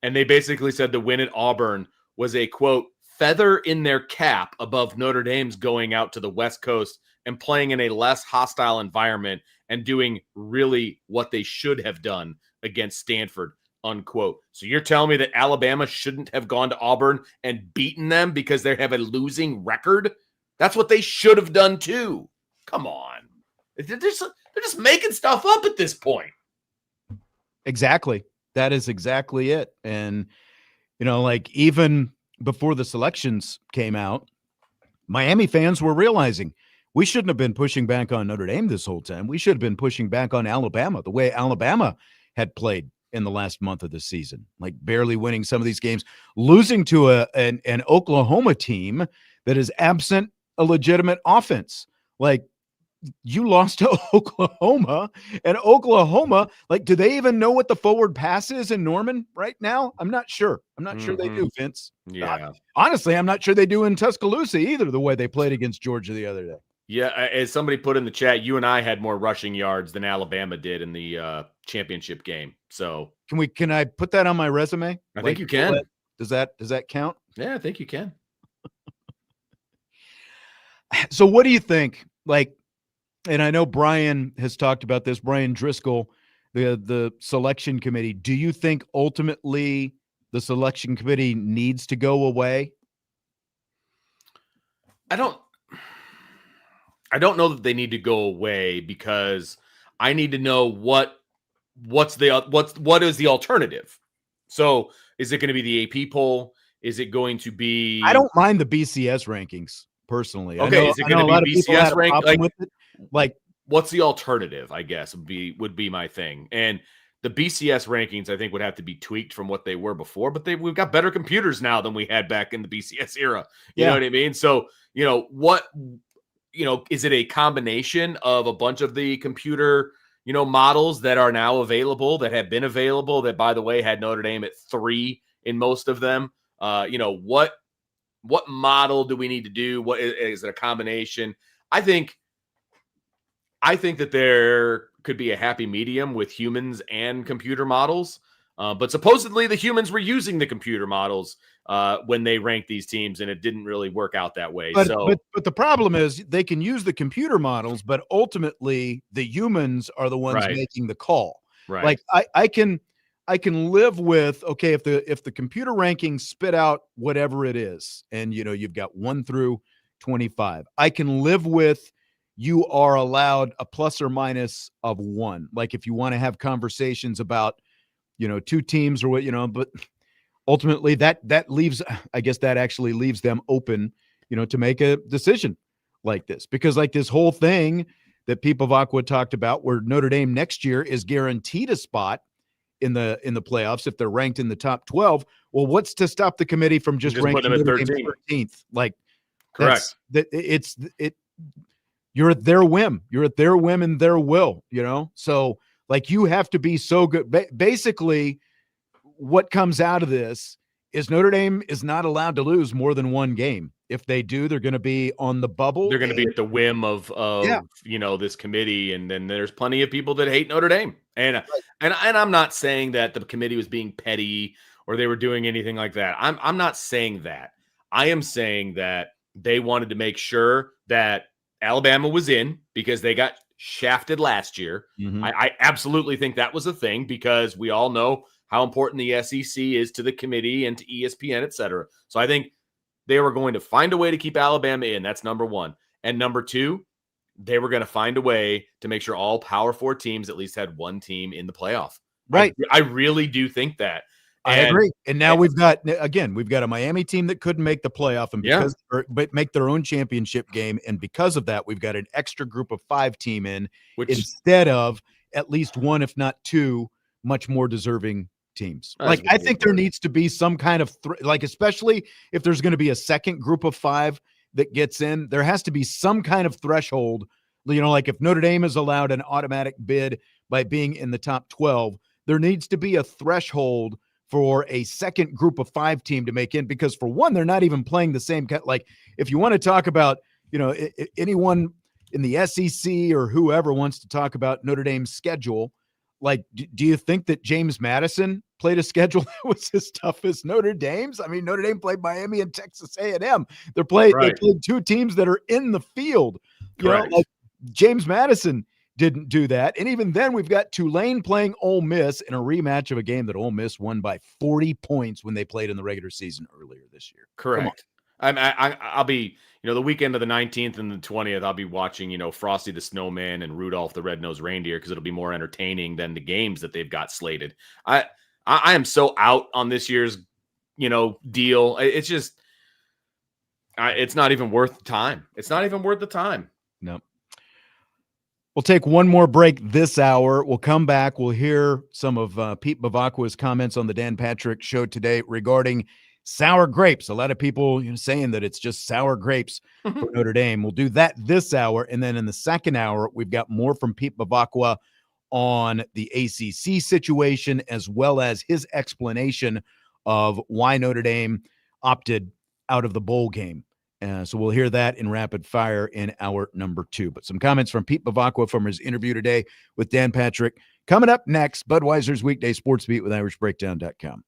And they basically said the win at Auburn was a, quote, feather in their cap above Notre Dame's going out to the West Coast and playing in a less hostile environment and doing really what they should have done against Stanford, unquote. So you're telling me that Alabama shouldn't have gone to Auburn and beaten them because they have a losing record? That's what they should have done too. Come on. They're just making stuff up at this point. Exactly. That is exactly it. And, like even before the selections came out, Miami fans were realizing we shouldn't have been pushing back on Notre Dame this whole time. We should have been pushing back on Alabama, the way Alabama had played in the last month of the season, like barely winning some of these games, losing to an Oklahoma team that is absent a legitimate offense. Like, you lost to Oklahoma, and Oklahoma, like, do they even know what the forward pass is in Norman right now? I'm not sure. I'm not sure they do, Vince. Yeah. Honestly, I'm not sure they do in Tuscaloosa either, the way they played against Georgia the other day. Yeah, as somebody put in the chat, you and I had more rushing yards than Alabama did in the championship game. So can I put that on my resume? I think you can. Does that count? Yeah, I think you can. So what do you think? Like, and I know Brian has talked about this, Brian Driscoll, the selection committee. Do you think ultimately the selection committee needs to go away? I don't know that they need to go away, because I need to know what is the alternative. So is it going to be the AP poll? Is it going to be? I don't mind the BCS rankings personally. Okay, is it going to be BCS rank? Like, what's the alternative? I guess would be my thing. And the BCS rankings, I think, would have to be tweaked from what they were before. But we've got better computers now than we had back in the BCS era. You know what I mean? So is it a combination of a bunch of the computer, models that are now available, that have been available, that, by the way, had Notre Dame at 3 in most of them? What model do we need to do? What is it, a combination? I think that there could be a happy medium with humans and computer models. But supposedly the humans were using the computer models when they ranked these teams, and it didn't really work out that way. But the problem is they can use the computer models, but ultimately the humans are the ones making the call. Right. Like I can live with, okay, if the computer rankings spit out whatever it is, and you've got 1 through 25, I can live with you are allowed a plus or minus of 1. Like if you want to have conversations about 2 teams or what, but ultimately that leaves, I guess that actually leaves them open, to make a decision like this, because like this whole thing that Pete Bevacqua talked about, where Notre Dame next year is guaranteed a spot in the playoffs if they're ranked in the top 12. Well, what's to stop the committee from just ranking them 13th? Like, correct. You're at their whim. You're at their whim and their will, So like, you have to be so good. Basically, what comes out of this is Notre Dame is not allowed to lose more than 1 game. If they do, they're going to be on the bubble. They're going to be at the whim of this committee. And then there's plenty of people that hate Notre Dame. And I'm not saying that the committee was being petty or they were doing anything like that. I'm not saying that. I am saying that they wanted to make sure that Alabama was in because they got shafted last year. Mm-hmm. I absolutely think that was a thing, because we all know how important the SEC is to the committee and to ESPN, et cetera. So I think they were going to find a way to keep Alabama in. That's number 1. And number 2, they were going to find a way to make sure all Power 4 teams at least had 1 team in the playoff. Right. I really do think that. I agree. And now we've got a Miami team that couldn't make the playoff but make their own championship game. And because of that, we've got an extra group of 5 team in, instead of at least 1, if not 2, much more deserving teams. Like, I think there needs to be some kind of especially if there's going to be a second group of 5 that gets in, there has to be some kind of threshold. Like if Notre Dame is allowed an automatic bid by being in the top 12, there needs to be a threshold for a second group of 5 team to make in, because for one, they're not even playing the same. Like, if you want to talk about, anyone in the SEC or whoever wants to talk about Notre Dame's schedule, like, do you think that James Madison played a schedule that was as tough as Notre Dame's? I mean, Notre Dame played Miami and Texas A&M. They played 2 teams that are in the field. Correct. Like James Madison didn't do that. And even then, we've got Tulane playing Ole Miss in a rematch of a game that Ole Miss won by 40 points when they played in the regular season earlier this year. Correct. I'll be, the weekend of the 19th and the 20th, I'll be watching, Frosty the Snowman and Rudolph the Red-Nosed Reindeer because it'll be more entertaining than the games that they've got slated. I am so out on this year's, deal. It's just, it's not even worth the time. It's not even worth the time. No. We'll take one more break this hour. We'll come back. We'll hear some of Pete Bevacqua's comments on the Dan Patrick Show today regarding sour grapes. A lot of people saying that it's just sour grapes for Notre Dame. We'll do that this hour. And then in the second hour, we've got more from Pete Bevacqua on the ACC situation, as well as his explanation of why Notre Dame opted out of the bowl game. So we'll hear that in rapid fire in hour number 2. But some comments from Pete Bevacqua from his interview today with Dan Patrick. Coming up next, Budweiser's Weekday Sports Beat with IrishBreakdown.com.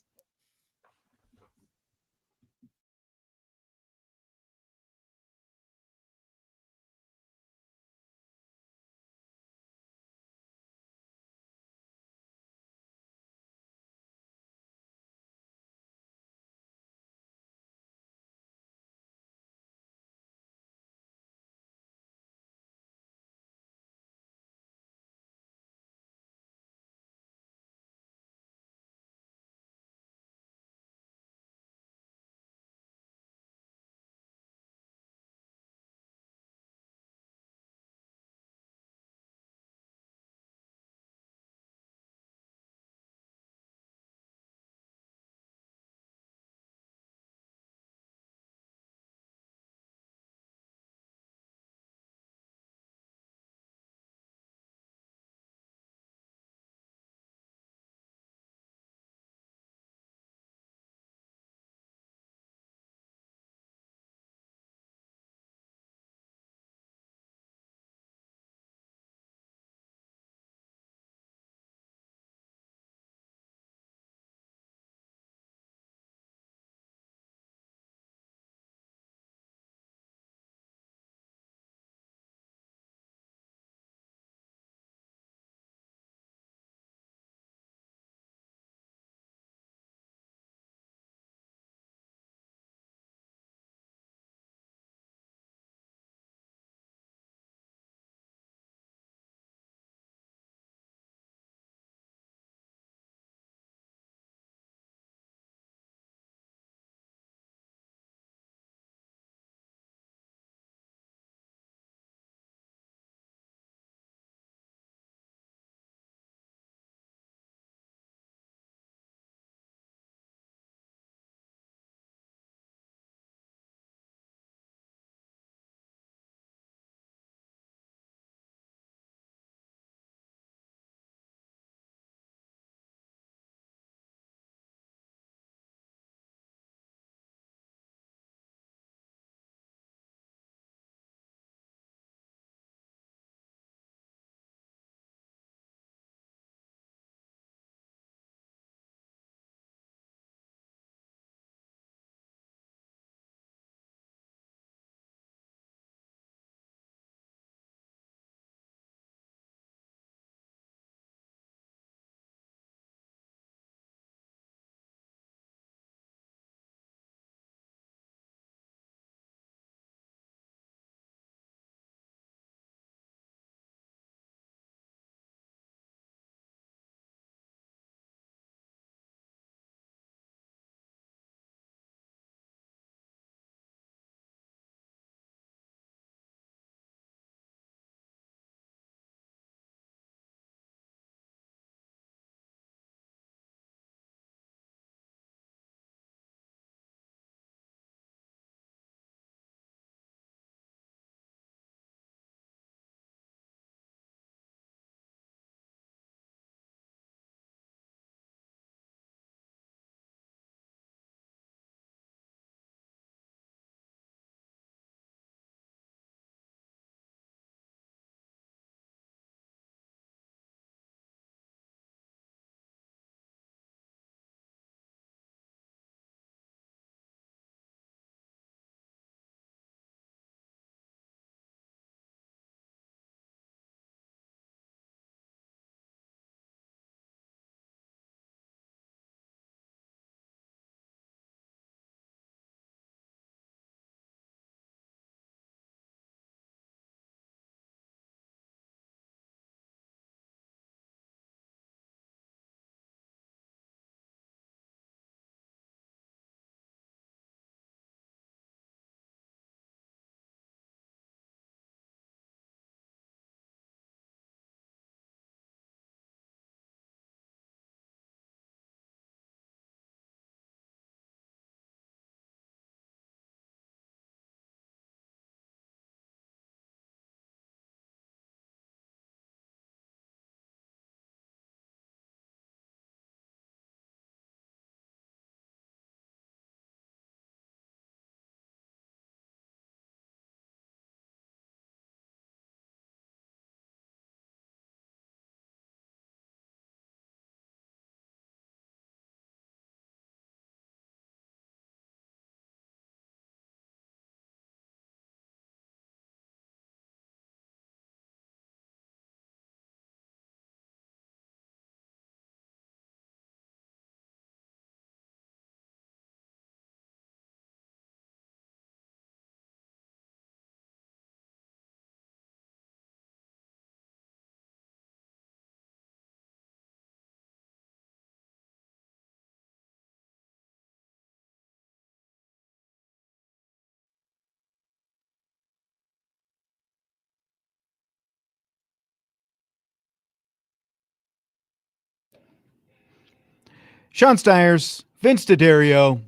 Sean Stiers, Vince D'Addario.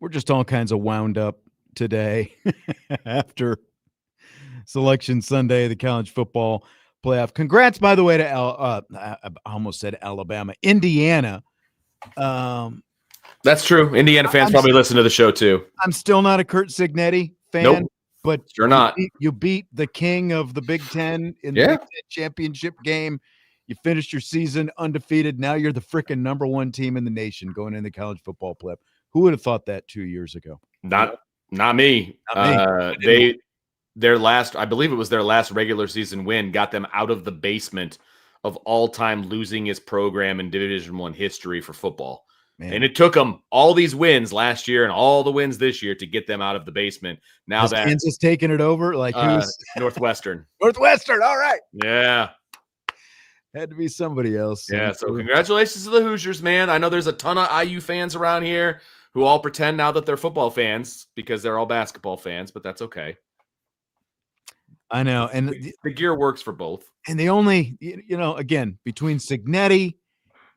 We're just all kinds of wound up today after Selection Sunday, the college football playoff. Congrats, by the way, to I almost said Alabama, Indiana. That's true. Indiana fans probably listen to the show too. I'm still not a Kurt Signetti fan, Nope. but Sure not. You beat the king of the Big Ten in the Big Ten championship game. You finished your season undefeated. Now you're the freaking number one team in the nation going in the college football playoff. Who would have thought that 2 years ago? Not me. Their last, I believe it was their last regular season win, got them out of the basement of all-time losingest program in Division I history for football. Man. And it took them all these wins last year and all the wins this year to get them out of the basement. Now Has that Kansas taking it over, like who's Northwestern. Northwestern, all right. Yeah. Had to be somebody else. Yeah, so congratulations to the Hoosiers, man. I know there's a ton of IU fans around here who all pretend now that they're football fans because they're all basketball fans, but that's okay. I know. And the gear works for both. And the only, again, between Signetti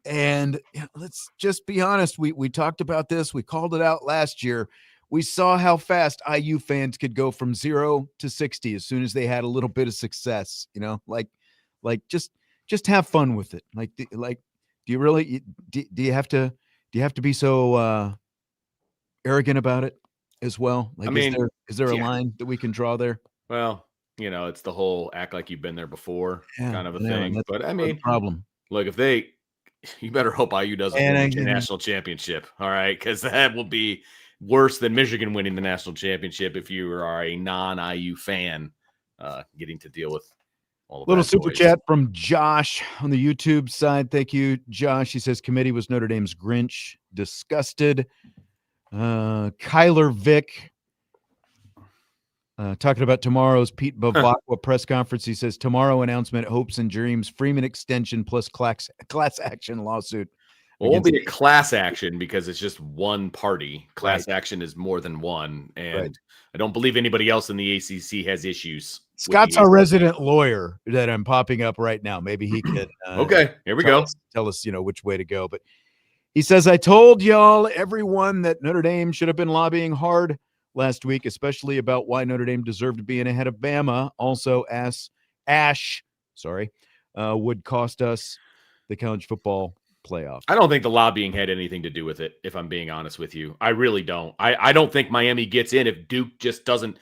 and let's just be honest, we talked about this. We called it out last year. We saw how fast IU fans could go from 0 to 60 as soon as they had a little bit of success, like just have fun with it. Do you really, do you have to be so arrogant about it as well? Like, is there a line that we can draw there? Well, it's the whole act like you've been there before kind of a thing. But I mean, problem. Look, you better hope IU doesn't win the national championship. All right. Cause that will be worse than Michigan winning the national championship. If you are a non-IU fan, getting to deal with all of little that super noise. Chat from Josh on the YouTube side. Thank you, Josh. He says committee was Notre Dame's Grinch. Disgusted. Kyler Vick. Talking about tomorrow's Pete Bevacqua press conference. He says tomorrow announcement, hopes and dreams, Freeman extension plus class action lawsuit. Well, it won't be a class action because it's just one party. Class action is more than one. And I don't believe anybody else in the ACC has issues. Scott's our resident lawyer that I'm popping up right now. Maybe he could. Okay, here we go. Tell us, which way to go. But he says, I told y'all, everyone, that Notre Dame should have been lobbying hard last week, especially about why Notre Dame deserved to be in ahead of Bama. Also, Ash would cost us the college football playoff. I don't think the lobbying had anything to do with it, if I'm being honest with you. I really don't. I don't think Miami gets in if Duke just doesn't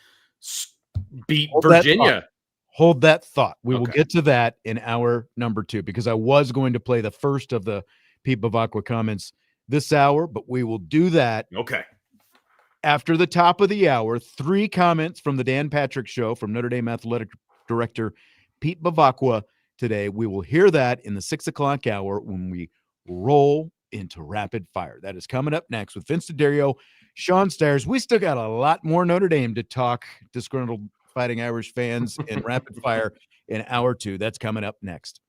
beat Virginia. Hold that thought. We will get to that in hour number 2, because I was going to play the first of the Pete Bevacqua comments this hour, but we will do that. Okay. After the top of the hour, 3 comments from the Dan Patrick Show from Notre Dame Athletic Director Pete Bevacqua today. We will hear that in the 6 o'clock hour when we roll into rapid fire. That is coming up next with Vince D'Addario, Sean Stiers. We still got a lot more Notre Dame to talk, disgruntled Fighting Irish fans, in rapid fire in hour 2. That's coming up next.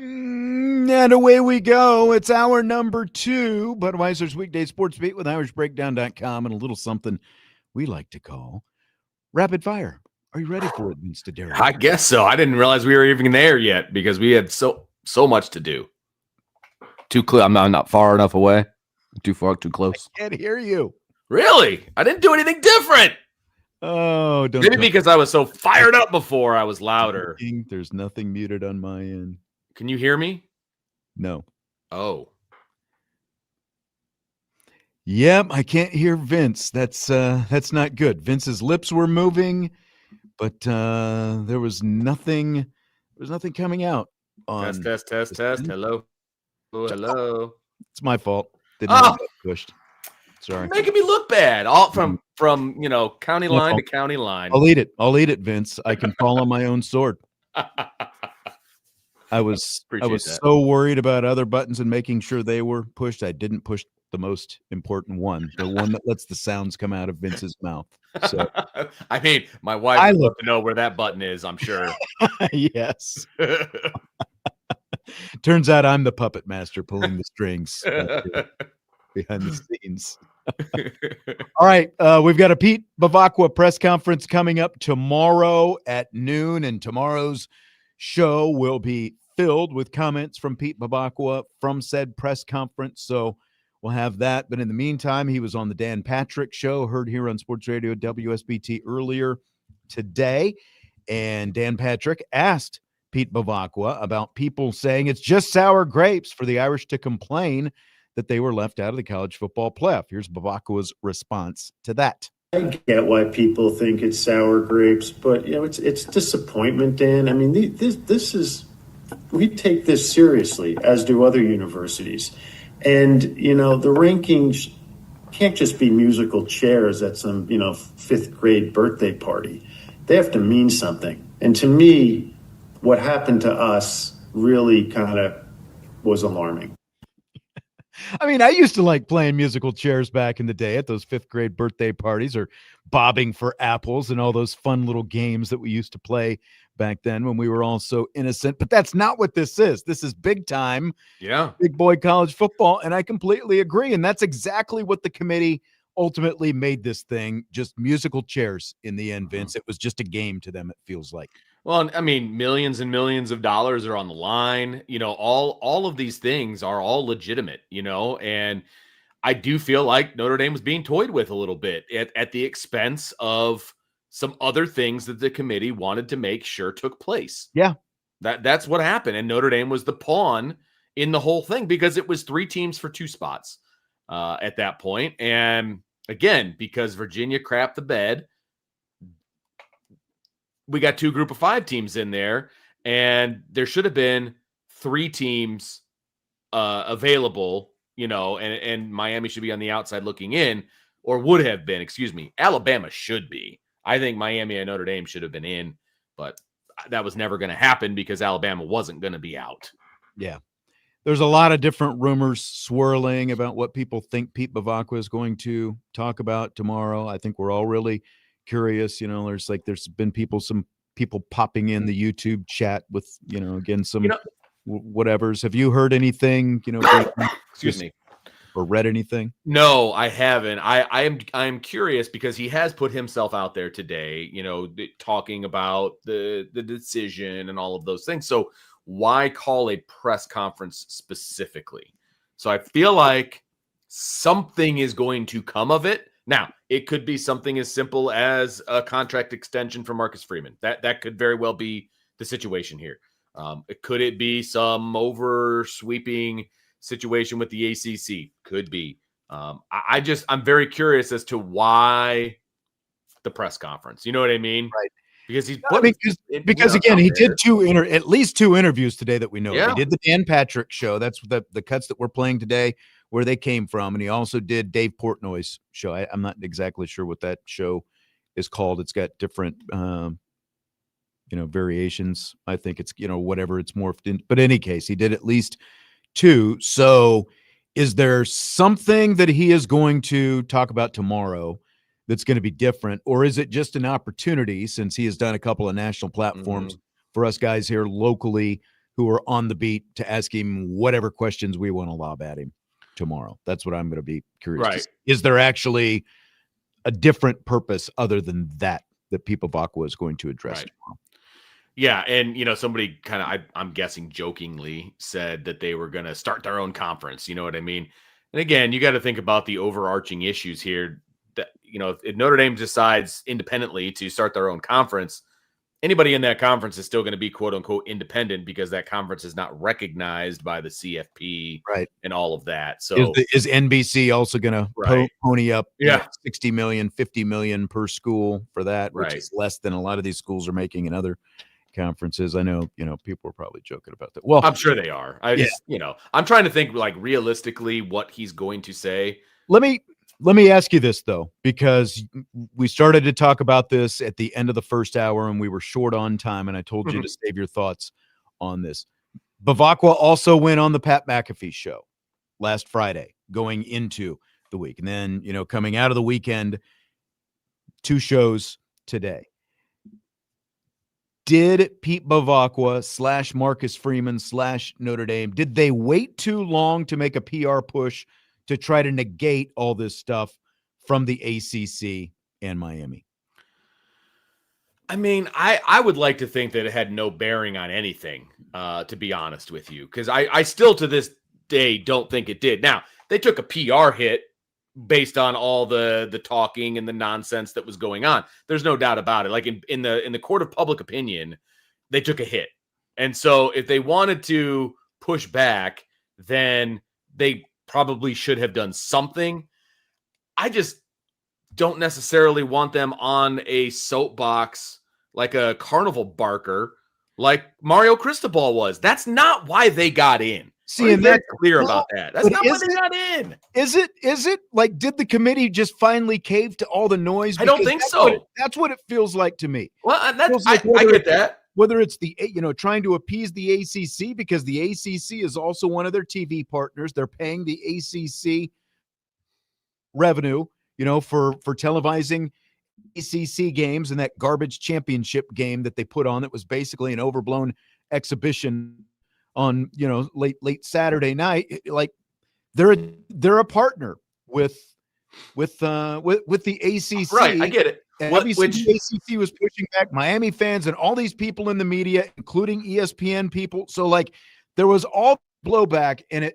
And away we go. It's hour number 2. Budweiser's Weekday Sports Beat with IrishBreakdown.com and a little something we like to call Rapid Fire. Are you ready for it, Vince D'Addario? I guess so. I didn't realize we were even there yet because we had so much to do. Too close. I'm not far enough away. Too far, too close. I can't hear you. Really? I didn't do anything different. Oh, don't. Maybe because I was so fired up before I was louder. There's nothing muted on my end. Can you hear me? No. Oh. Yep, I can't hear Vince. That's not good. Vince's lips were moving, but there was nothing coming out on Test. Hello. Oh, hello. It's my fault. Didn't have that pushed. Sorry. You're making me look bad. All from county line to county line. I'll eat it, Vince. I can fall on my own sword. I was so worried about other buttons and making sure they were pushed. I didn't push the most important one, the one that lets the sounds come out of Vince's mouth. So, I mean, my wife would love to know where that button is, I'm sure. Yes. Turns out I'm the puppet master pulling the strings behind the scenes. All right. We've got a Pete Bevacqua press conference coming up tomorrow at noon, and tomorrow's show will be filled with comments from Pete Bevacqua from said press conference. So we'll have that. But in the meantime, he was on the Dan Patrick Show, heard here on Sports Radio WSBT earlier today. And Dan Patrick asked Pete Bevacqua about people saying it's just sour grapes for the Irish to complain that they were left out of the college football playoff. Here's Bevacqua's response to that. I get why people think it's sour grapes, but it's disappointment, Dan. I mean, this is, we take this seriously, as do other universities, and the rankings can't just be musical chairs at some fifth grade birthday party. They have to mean something. And to me, what happened to us really kind of was alarming. I mean, I used to like playing musical chairs back in the day at those fifth grade birthday parties, or bobbing for apples and all those fun little games that we used to play back then when we were all so innocent. But that's not what this is. This is big time, big boy college football. And I completely agree. And that's exactly what the committee ultimately made this thing, just musical chairs in the end, Vince. It was just a game to them, it feels like. Well, I mean, millions and millions of dollars are on the line. All of these things are all legitimate, and I do feel like Notre Dame was being toyed with a little bit at the expense of some other things that the committee wanted to make sure took place. Yeah. That's what happened. And Notre Dame was the pawn in the whole thing because it was 3 teams for 2 spots at that point. And again, because Virginia crapped the bed, we got 2 group of 5 teams in there, and there should have been 3 teams available, and Miami should be on the outside looking in, or would have been, Alabama should be. I think Miami and Notre Dame should have been in, but that was never going to happen because Alabama wasn't going to be out. Yeah. There's a lot of different rumors swirling about what people think Pete Bevacqua is going to talk about tomorrow. I think we're all really curious. There's been some people popping in the YouTube chat with, again, some whatevers. Have you heard anything, excuse me, or read anything? No, I haven't. I'm curious because he has put himself out there today, talking about the decision and all of those things. So why call a press conference specifically? So I feel like something is going to come of it. Now, it could be something as simple as a contract extension for Marcus Freeman. That could very well be the situation here. Could it be some over-sweeping situation with the ACC? Could be. I'm very curious as to why the press conference. You know what I mean? Right. Because because again, he did at least 2 interviews today that we know. Yeah. He did the Dan Patrick Show. That's the cuts that we're playing today, where they came from. And he also did Dave Portnoy's show. I'm not exactly sure what that show is called. It's got different, variations. I think it's, whatever it's morphed in. But in any case, he did at least 2. So is there something that he is going to talk about tomorrow that's going to be different? Or is it just an opportunity, since he has done a couple of national platforms for us guys here locally who are on the beat to ask him whatever questions we want to lob at him tomorrow. That's what I'm going to be curious to see. Is there actually a different purpose other than that Pete Bevacqua is going to address tomorrow? Yeah, and somebody kind of, I'm guessing jokingly, said that they were going to start their own conference. You know what I mean? And again, you got to think about the overarching issues here. That if Notre Dame decides independently to start their own conference, anybody in that conference is still going to be quote unquote independent because that conference is not recognized by the CFP, and all of that. So is NBC also going to pony up 60 million, 50 million per school for that, which is less than a lot of these schools are making in other conferences? I know, people are probably joking about that. Well, I'm sure they are. I'm trying to think like realistically what he's going to say. Let me ask you this though, because we started to talk about this at the end of the first hour and we were short on time, and I told you to save your thoughts on this. Bvakqua also went on the Pat McAfee show last Friday going into the week, and then, coming out of the weekend, 2 shows today. Did Pete Bevacqua / Marcus Freeman / Notre Dame, did they wait too long to make a PR push to try to negate all this stuff from the ACC and Miami? I mean, I would like to think that it had no bearing on anything, to be honest with you, because I still to this day don't think it did. Now, they took a PR hit based on all the talking and the nonsense that was going on. There's no doubt about it. Like in the court of public opinion, they took a hit. And so if they wanted to push back, then they probably should have done something. I just don't necessarily want them on a soapbox like a carnival barker like Mario Cristobal was. That's not why they got in. See, and that's clear about that. That's not why they got in. Is it like, did the committee just finally cave to all the noise? I don't think so. That's what it feels like to me. Well, I get that. Whether it's the, trying to appease the ACC, because the ACC is also one of their TV partners. They're paying the ACC revenue, for televising ACC games, and that garbage championship game that they put on that was basically an overblown exhibition on, late Saturday night. Like they're a partner with the ACC. Right, I get it. And the ACC was pushing back, Miami fans and all these people in the media, including ESPN people. So like there was all blowback, and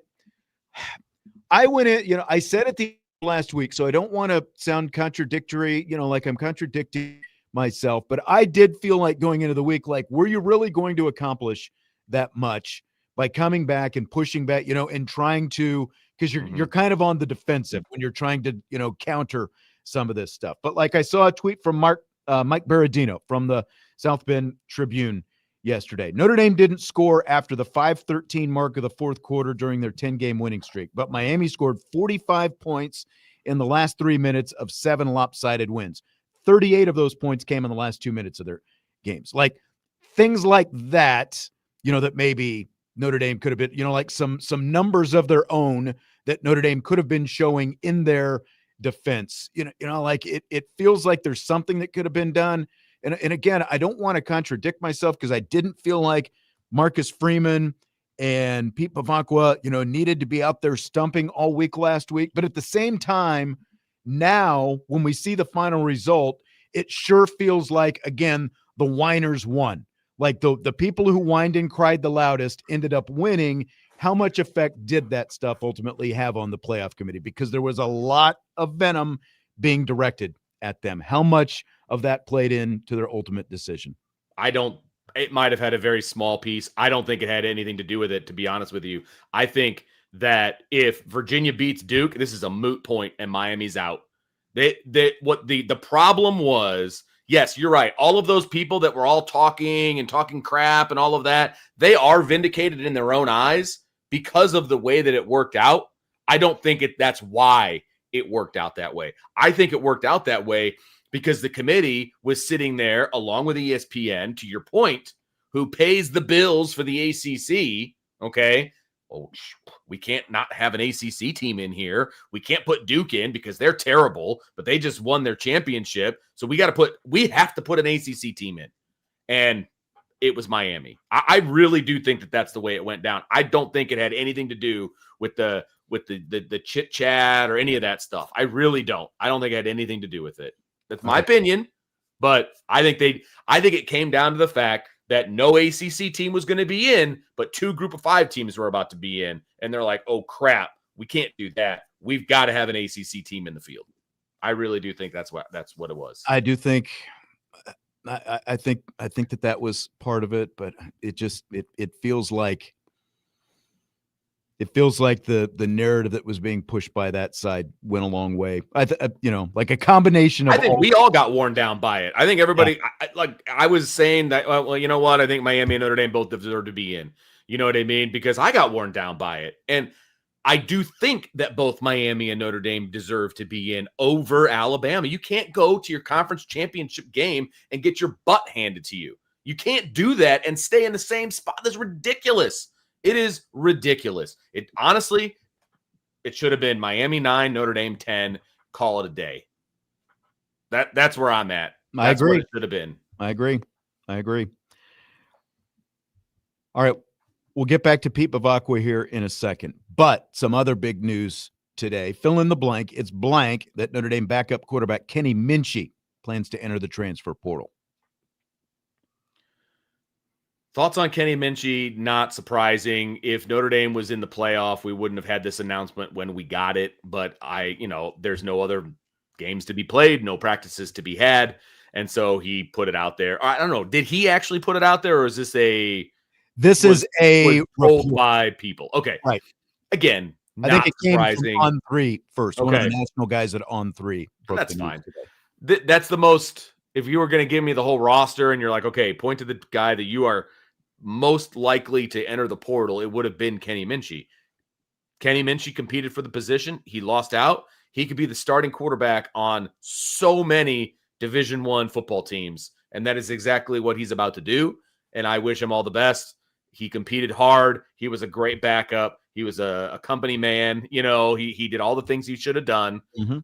I went in, I said at the last week, so I don't want to sound contradictory, like I'm contradicting myself, but I did feel like going into the week, like, were you really going to accomplish that much by coming back and pushing back, and trying to, because you're kind of on the defensive when you're trying to, counter some of this stuff. But like I saw a tweet from Mike Berardino from the South Bend Tribune yesterday. Notre Dame didn't score after the 5:13 mark of the fourth quarter during their 10-game winning streak, but Miami scored 45 points in the last 3 minutes of 7 lopsided wins. 38 of those points came in the last 2 minutes of their games. Like things like that, that maybe Notre Dame could have been, like some numbers of their own that Notre Dame could have been showing in their defense. Like it feels like there's something that could have been done. And again, I don't want to contradict myself, because I didn't feel like Marcus Freeman and Pete Bevacqua, needed to be out there stumping all week last week. But at the same time, now when we see the final result, it sure feels like, again, the whiners won. Like the people who whined and cried the loudest ended up winning. How much effect did that stuff ultimately have on the playoff committee? Because there was a lot of venom being directed at them. How much of that played into their ultimate decision? It might have had a very small piece. I don't think it had anything to do with it, to be honest with you. I think that if Virginia beats Duke, this is a moot point and Miami's out. The problem was, yes, you're right. All of those people that were all talking crap and all of that, they are vindicated in their own eyes because of the way that it worked out. I don't think that's why it worked out that way. I think it worked out that way because the committee was sitting there along with ESPN, to your point, who pays the bills for the ACC. Okay. Well, we can't not have an ACC team in here. We can't put Duke in because they're terrible, but they just won their championship. So we have to put an ACC team in. And it was Miami. I really do think that that's the way it went down. I don't think it had anything to do with the chit chat or any of that stuff. I really don't. I don't think it had anything to do with it. That's my opinion, but I think it came down to the fact that no ACC team was going to be in, but 2 group of 5 teams were about to be in, and they're like, "Oh crap, we can't do that. We've got to have an ACC team in the field." I really do think that's what it was. I do think. I think that was part of it, but it feels like the narrative that was being pushed by that side went a long way. Like a combination of. I think we all got worn down by it. I think everybody, I was saying that. Well, you know what? I think Miami and Notre Dame both deserve to be in. You know what I mean? Because I got worn down by it, and I do think that both Miami and Notre Dame deserve to be in over Alabama. You can't go to your conference championship game and get your butt handed to you. You can't do that and stay in the same spot. That's ridiculous. It is ridiculous. Honestly, it should have been Miami 9, Notre Dame 10. Call it a day. That's where I'm at. I agree. What it should have been. I agree. All right. We'll get back to Pete Bevacqua here in a second, but some other big news today. Fill in the blank. It's blank that Notre Dame backup quarterback Kenny Minchey plans to enter the transfer portal. Thoughts on Kenny Minchey? Not surprising. If Notre Dame was in the playoff, we wouldn't have had this announcement when we got it. But there's no other games to be played, no practices to be had, and so he put it out there. I don't know. Did he actually put it out there, or is this a? This is a report by people. Okay. Right. Again, I think it came surprising. from On 3 first. Okay. One of the national guys at On 3. That's fine. That's the most, if you were going to give me the whole roster and you're like, okay, point to the guy that you are most likely to enter the portal, it would have been Kenny Minchey. Kenny Minchey competed for the position. He lost out. He could be the starting quarterback on so many Division I football teams, and that is exactly what he's about to do, and I wish him all the best. He competed hard. He was a great backup. He was a company man. He did all the things he should have done. Mm-hmm.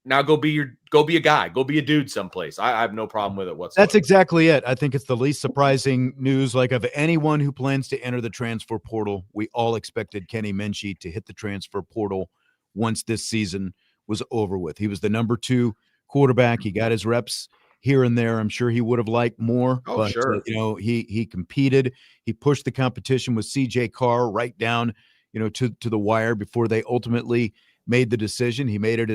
Now go be a guy. Go be a dude someplace. I have no problem with it whatsoever. That's exactly it. I think it's the least surprising news. Like, of anyone who plans to enter the transfer portal, we all expected Kenny Minchey to hit the transfer portal once this season was over with. He was the number 2 quarterback. He got his reps here and there. I'm sure he would have liked more. Oh, but, sure. He competed. He pushed the competition with CJ Carr right down, to the wire before they ultimately made the decision. He made it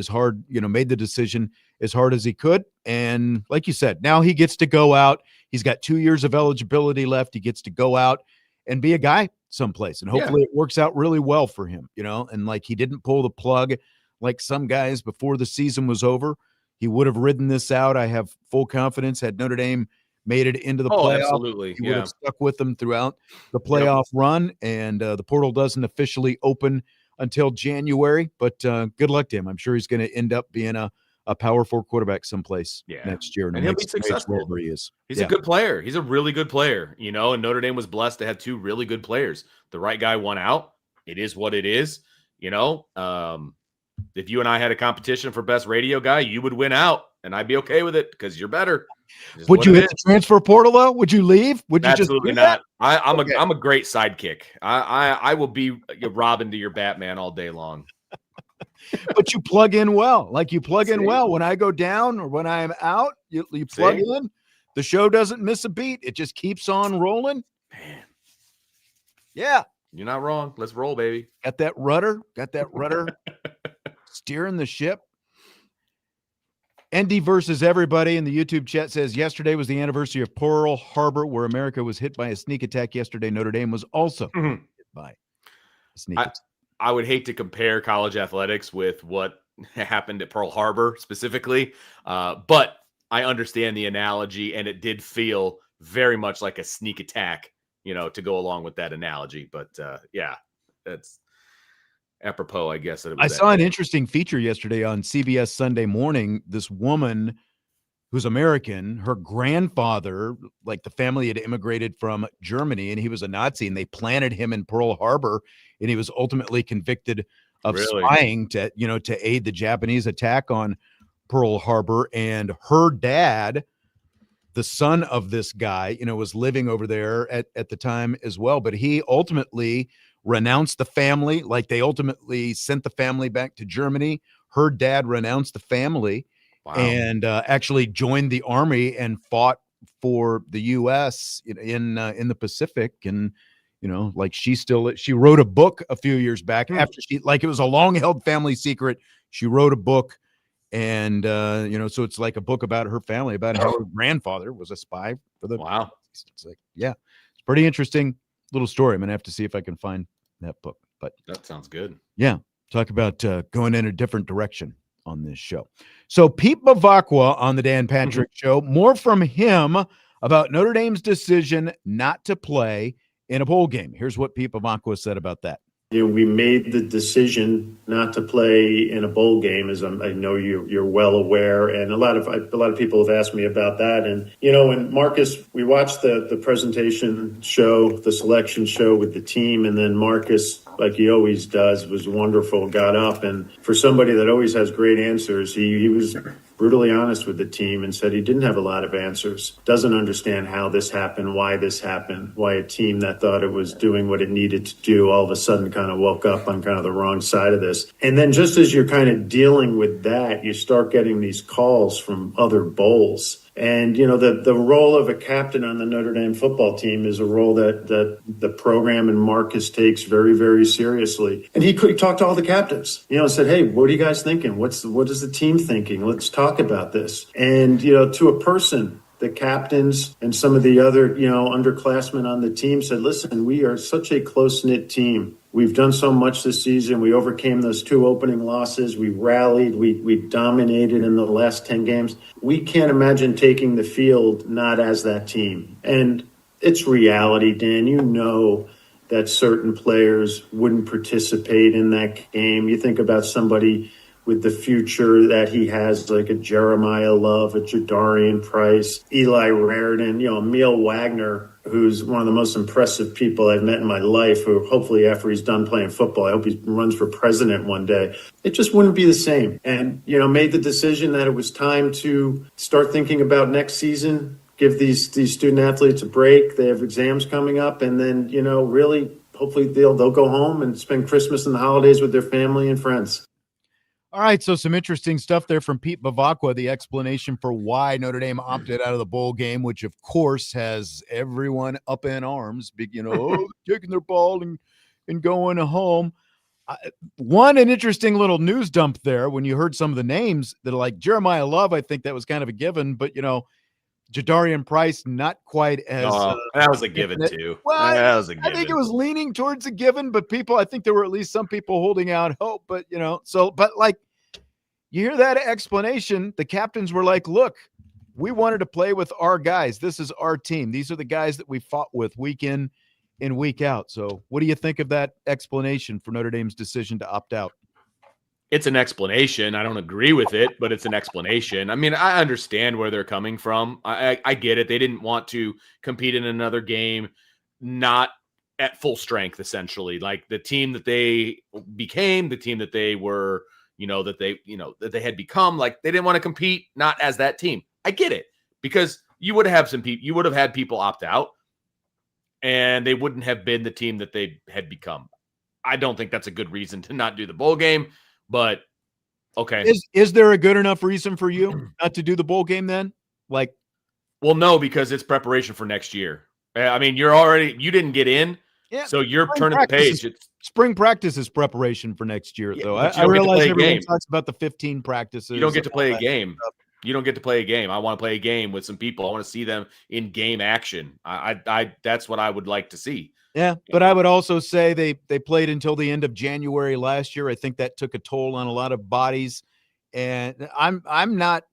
made the decision as hard as he could. And like you said, now he gets to go out. He's got 2 years of eligibility left. He gets to go out and be a guy someplace. And hopefully it works out really well for him, and like, he didn't pull the plug like some guys before the season was over. He would have ridden this out. I have full confidence. Had Notre Dame made it into the playoff, absolutely. he would have stuck with them throughout the playoff run. And the portal doesn't officially open until January, but good luck to him. I'm sure he's going to end up being a Power 4 quarterback someplace next year. And he'll be successful. Wherever he is. He's a good player. He's a really good player, and Notre Dame was blessed to have 2 really good players. The right guy won out. It is what it is. If you and I had a competition for best radio guy, you would win out, and I'd be okay with it because you're better. Would you hit the transfer portal though? Would you leave? Would you Absolutely just not? I'm a great sidekick. I will be Robin to your Batman all day long. But you plug in well. Like, you plug in well. When I go down or when I am out, you plug in. The show doesn't miss a beat. It just keeps on rolling. Man. Yeah. You're not wrong. Let's roll, baby. Got that rudder steering the ship. Andy versus everybody in the YouTube chat says, yesterday was the anniversary of Pearl Harbor, where America was hit by a sneak attack. Yesterday, Notre Dame was also hit by a sneak attack. I would hate to compare college athletics with what happened at Pearl Harbor specifically, but I understand the analogy, and it did feel very much like a sneak attack, to go along with that analogy. But that's apropos, I guess. I saw an interesting feature yesterday on CBS Sunday Morning. This woman who's American, her grandfather, like, the family had immigrated from Germany, and he was a Nazi, and they planted him in Pearl Harbor, and he was ultimately convicted of spying to aid the Japanese attack on Pearl Harbor. And her dad the son of this guy, was living over there at the time as well. But he ultimately renounced the family. Like, they ultimately sent the family back to Germany. Her dad renounced the family. Wow. And actually joined the army and fought for the U.S. in the Pacific. And like, she wrote a book a few years back after it was a long held family secret. She wrote a book. And, so it's like a book about her family, about how her grandfather was a spy for the. Wow. It's like, yeah, it's pretty interesting little story. I'm going to have to see if I can find that book. But that sounds good. Yeah. Talk about going in a different direction on this show. So Pete Bevacqua on the Dan Patrick Show, more from him about Notre Dame's decision not to play in a bowl game. Here's what Pete Bevacqua said about that. We made the decision not to play in a bowl game, as I know you're well aware, and a lot of people have asked me about that. And when Marcus, we watched the presentation show, the selection show with the team, and then Marcus, like he always does, was wonderful.Got up, and for somebody that always has great answers, he was brutally honest with the team and said he didn't have a lot of answers, doesn't understand how this happened, why a team that thought it was doing what it needed to do all of a sudden kind of woke up on kind of the wrong side of this. And then just as you're kind of dealing with that, you start getting these calls from other bowls. And, the role of a captain on the Notre Dame football team is a role that the program and Marcus takes very, very seriously. And he talked to all the captains, and said, hey, what are you guys thinking? What is the team thinking? Let's talk about this. And, to a person, the captains and some of the other, underclassmen on the team said, listen, we are such a close-knit team. We've done so much this season. We overcame those 2 opening losses. We rallied. We dominated in the last 10 games. We can't imagine taking the field not as that team. And it's reality, Dan. That certain players wouldn't participate in that game. You think about somebody with the future that he has, like a Jeremiah Love, a Jadarian Price, Eli Raridan, Emil Wagner, who's one of the most impressive people I've met in my life, who hopefully after he's done playing football, I hope he runs for president one day. It just wouldn't be the same. And, made the decision that it was time to start thinking about next season, give these student athletes a break. They have exams coming up, and then, really, hopefully they'll go home and spend Christmas and the holidays with their family and friends. All right, so some interesting stuff there from Pete Bevacqua, the explanation for why Notre Dame opted out of the bowl game, which, of course, has everyone up in arms, taking their ball and going home. An interesting little news dump there when you heard some of the names that are like Jeremiah Love. I think that was kind of a given, but, Jadarian Price, not quite as that was a given too. Well, that was a given. I think it was leaning towards a given, but I think there were at least some people holding out hope. But but you hear that explanation, the captains were like, "Look, we wanted to play with our guys. This is our team. These are the guys that we fought with week in and week out." So, what do you think of that explanation for Notre Dame's decision to opt out? It's an explanation. I don't agree with it, but it's an explanation. I mean, I understand where they're coming from. I get it. They didn't want to compete in another game, not at full strength, essentially. Like the team that they became, the team that they were, that they had become. Like they didn't want to compete, not as that team. I get it, because you would have had people opt out, and they wouldn't have been the team that they had become. I don't think that's a good reason to not do the bowl game. But okay, is there a good enough reason for you not to do the bowl game then? Well, no, because it's preparation for next year. I mean, you didn't get in, so you're turning the page. Spring practice is preparation for next year, though. I realize everyone talks about the 15 practices. You don't get to play a game. You don't get to play a game. I want to play a game with some people. I want to see them in game action. I that's what I would like to see. Yeah, but I would also say they played until the end of January last year. I think that took a toll on a lot of bodies, and I'm not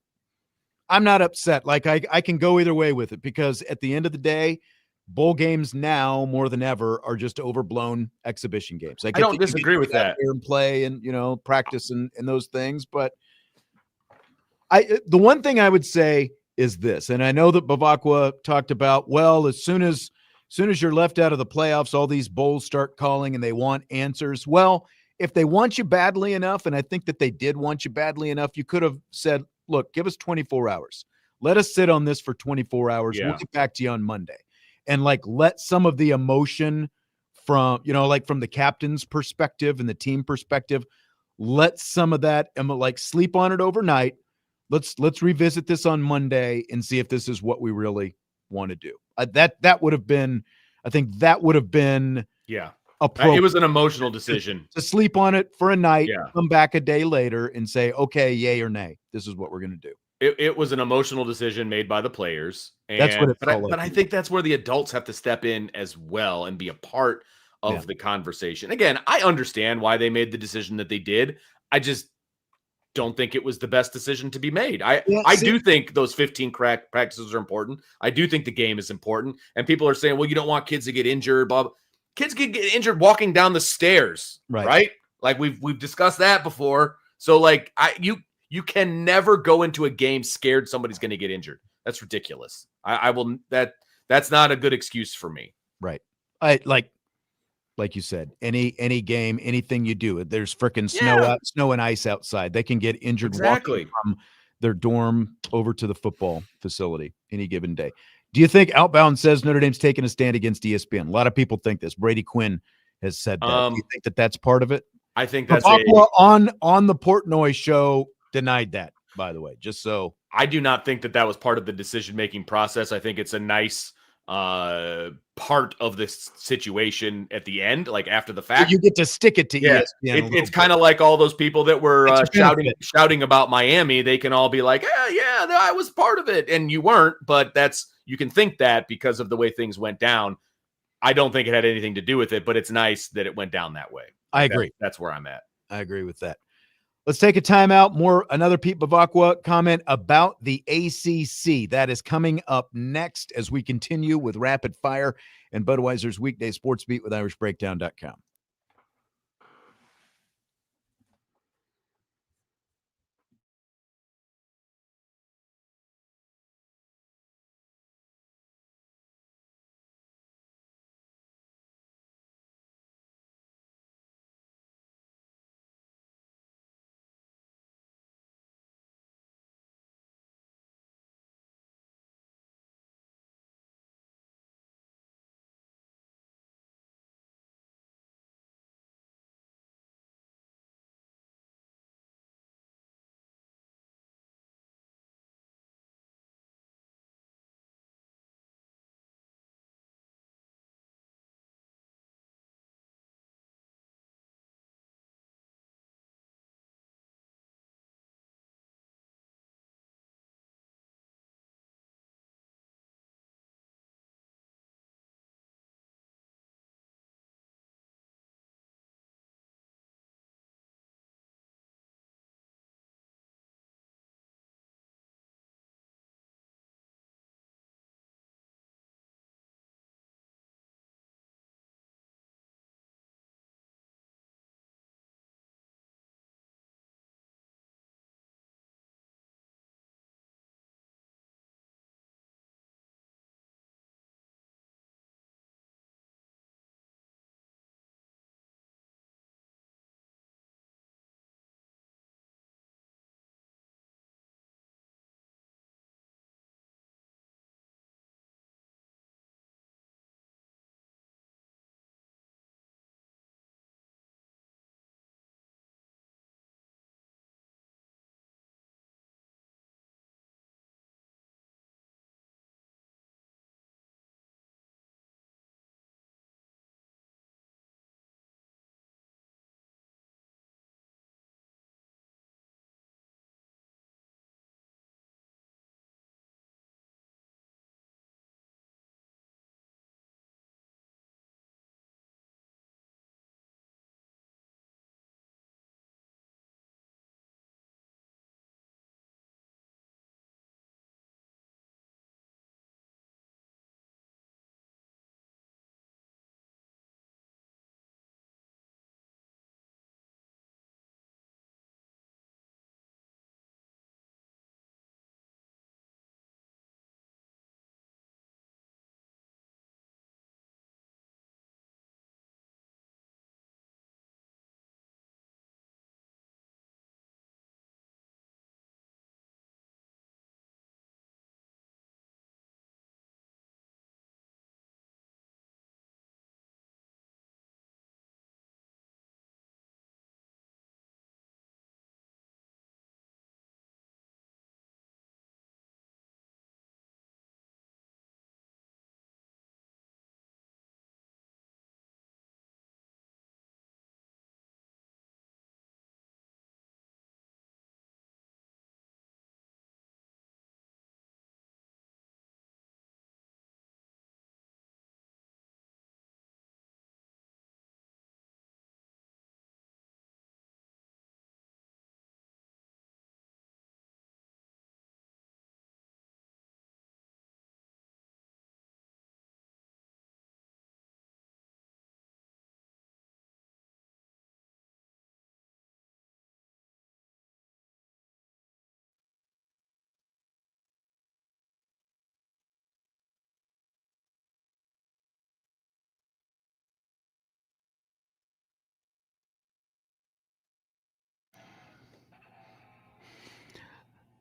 upset. Like I can go either way with it, because at the end of the day, bowl games now more than ever are just overblown exhibition games. I don't disagree with that. And play and practice and those things, but the one thing I would say is this, and I know that Bvakqua talked about, well, as soon as you're left out of the playoffs, all these bowls start calling and they want answers. Well, if they want you badly enough, and I think that they did want you badly enough, you could have said, look, give us 24 hours. let us sit on this for 24 hours. We'll Yeah. get back to you on Monday. And like, let some of the emotion from, like from the captain's perspective and the team perspective, let some of that, and like sleep on it overnight. Let's revisit this on Monday and see if this is what we really want to do. That would have been, I think that would have been appropriate. It was an emotional decision to sleep on it for a night, Yeah. come back a day later and say, okay, yay or nay, this is what we're going to do. It was an emotional decision made by the players. And, That's what it felt but like. I think that's where the adults have to step in as well and be a part of the conversation. Again, I understand why they made the decision that they did. I just don't think it was the best decision to be made. I do think those 15 crack practices are important. I do think the game is important. And people are saying, well, you don't want kids to get injured, Bob. Kids can get injured walking down the stairs, right? Like we've discussed that before. So like you can never go into a game scared somebody's going to get injured. That's ridiculous. That's not a good excuse for me. Right. Like you said, any game, anything you do, there's freaking snow and ice outside. They can get injured walking from their dorm over to the football facility any given day. Do you think Outbound says Notre Dame's taking a stand against ESPN? A lot of people think this. Brady Quinn has said that. Do you think that that's part of it? I think that's on the Portnoy show denied that, by the way, just so. I do not think that was part of the decision-making process. I think it's a nice part of this situation at the end, like after the fact. So you get to stick it to ESPN. It's kind of like all those people that were shouting about Miami. They can all be like, yeah, I was part of it. And you weren't, but you can think that because of the way things went down. I don't think it had anything to do with it, but it's nice that it went down that way. I agree. That's where I'm at. I agree with that. Let's take a timeout. Another Pete Bevacqua comment about the ACC. That is coming up next as we continue with Rapid Fire and Budweiser's Weekday Sports Beat with IrishBreakdown.com.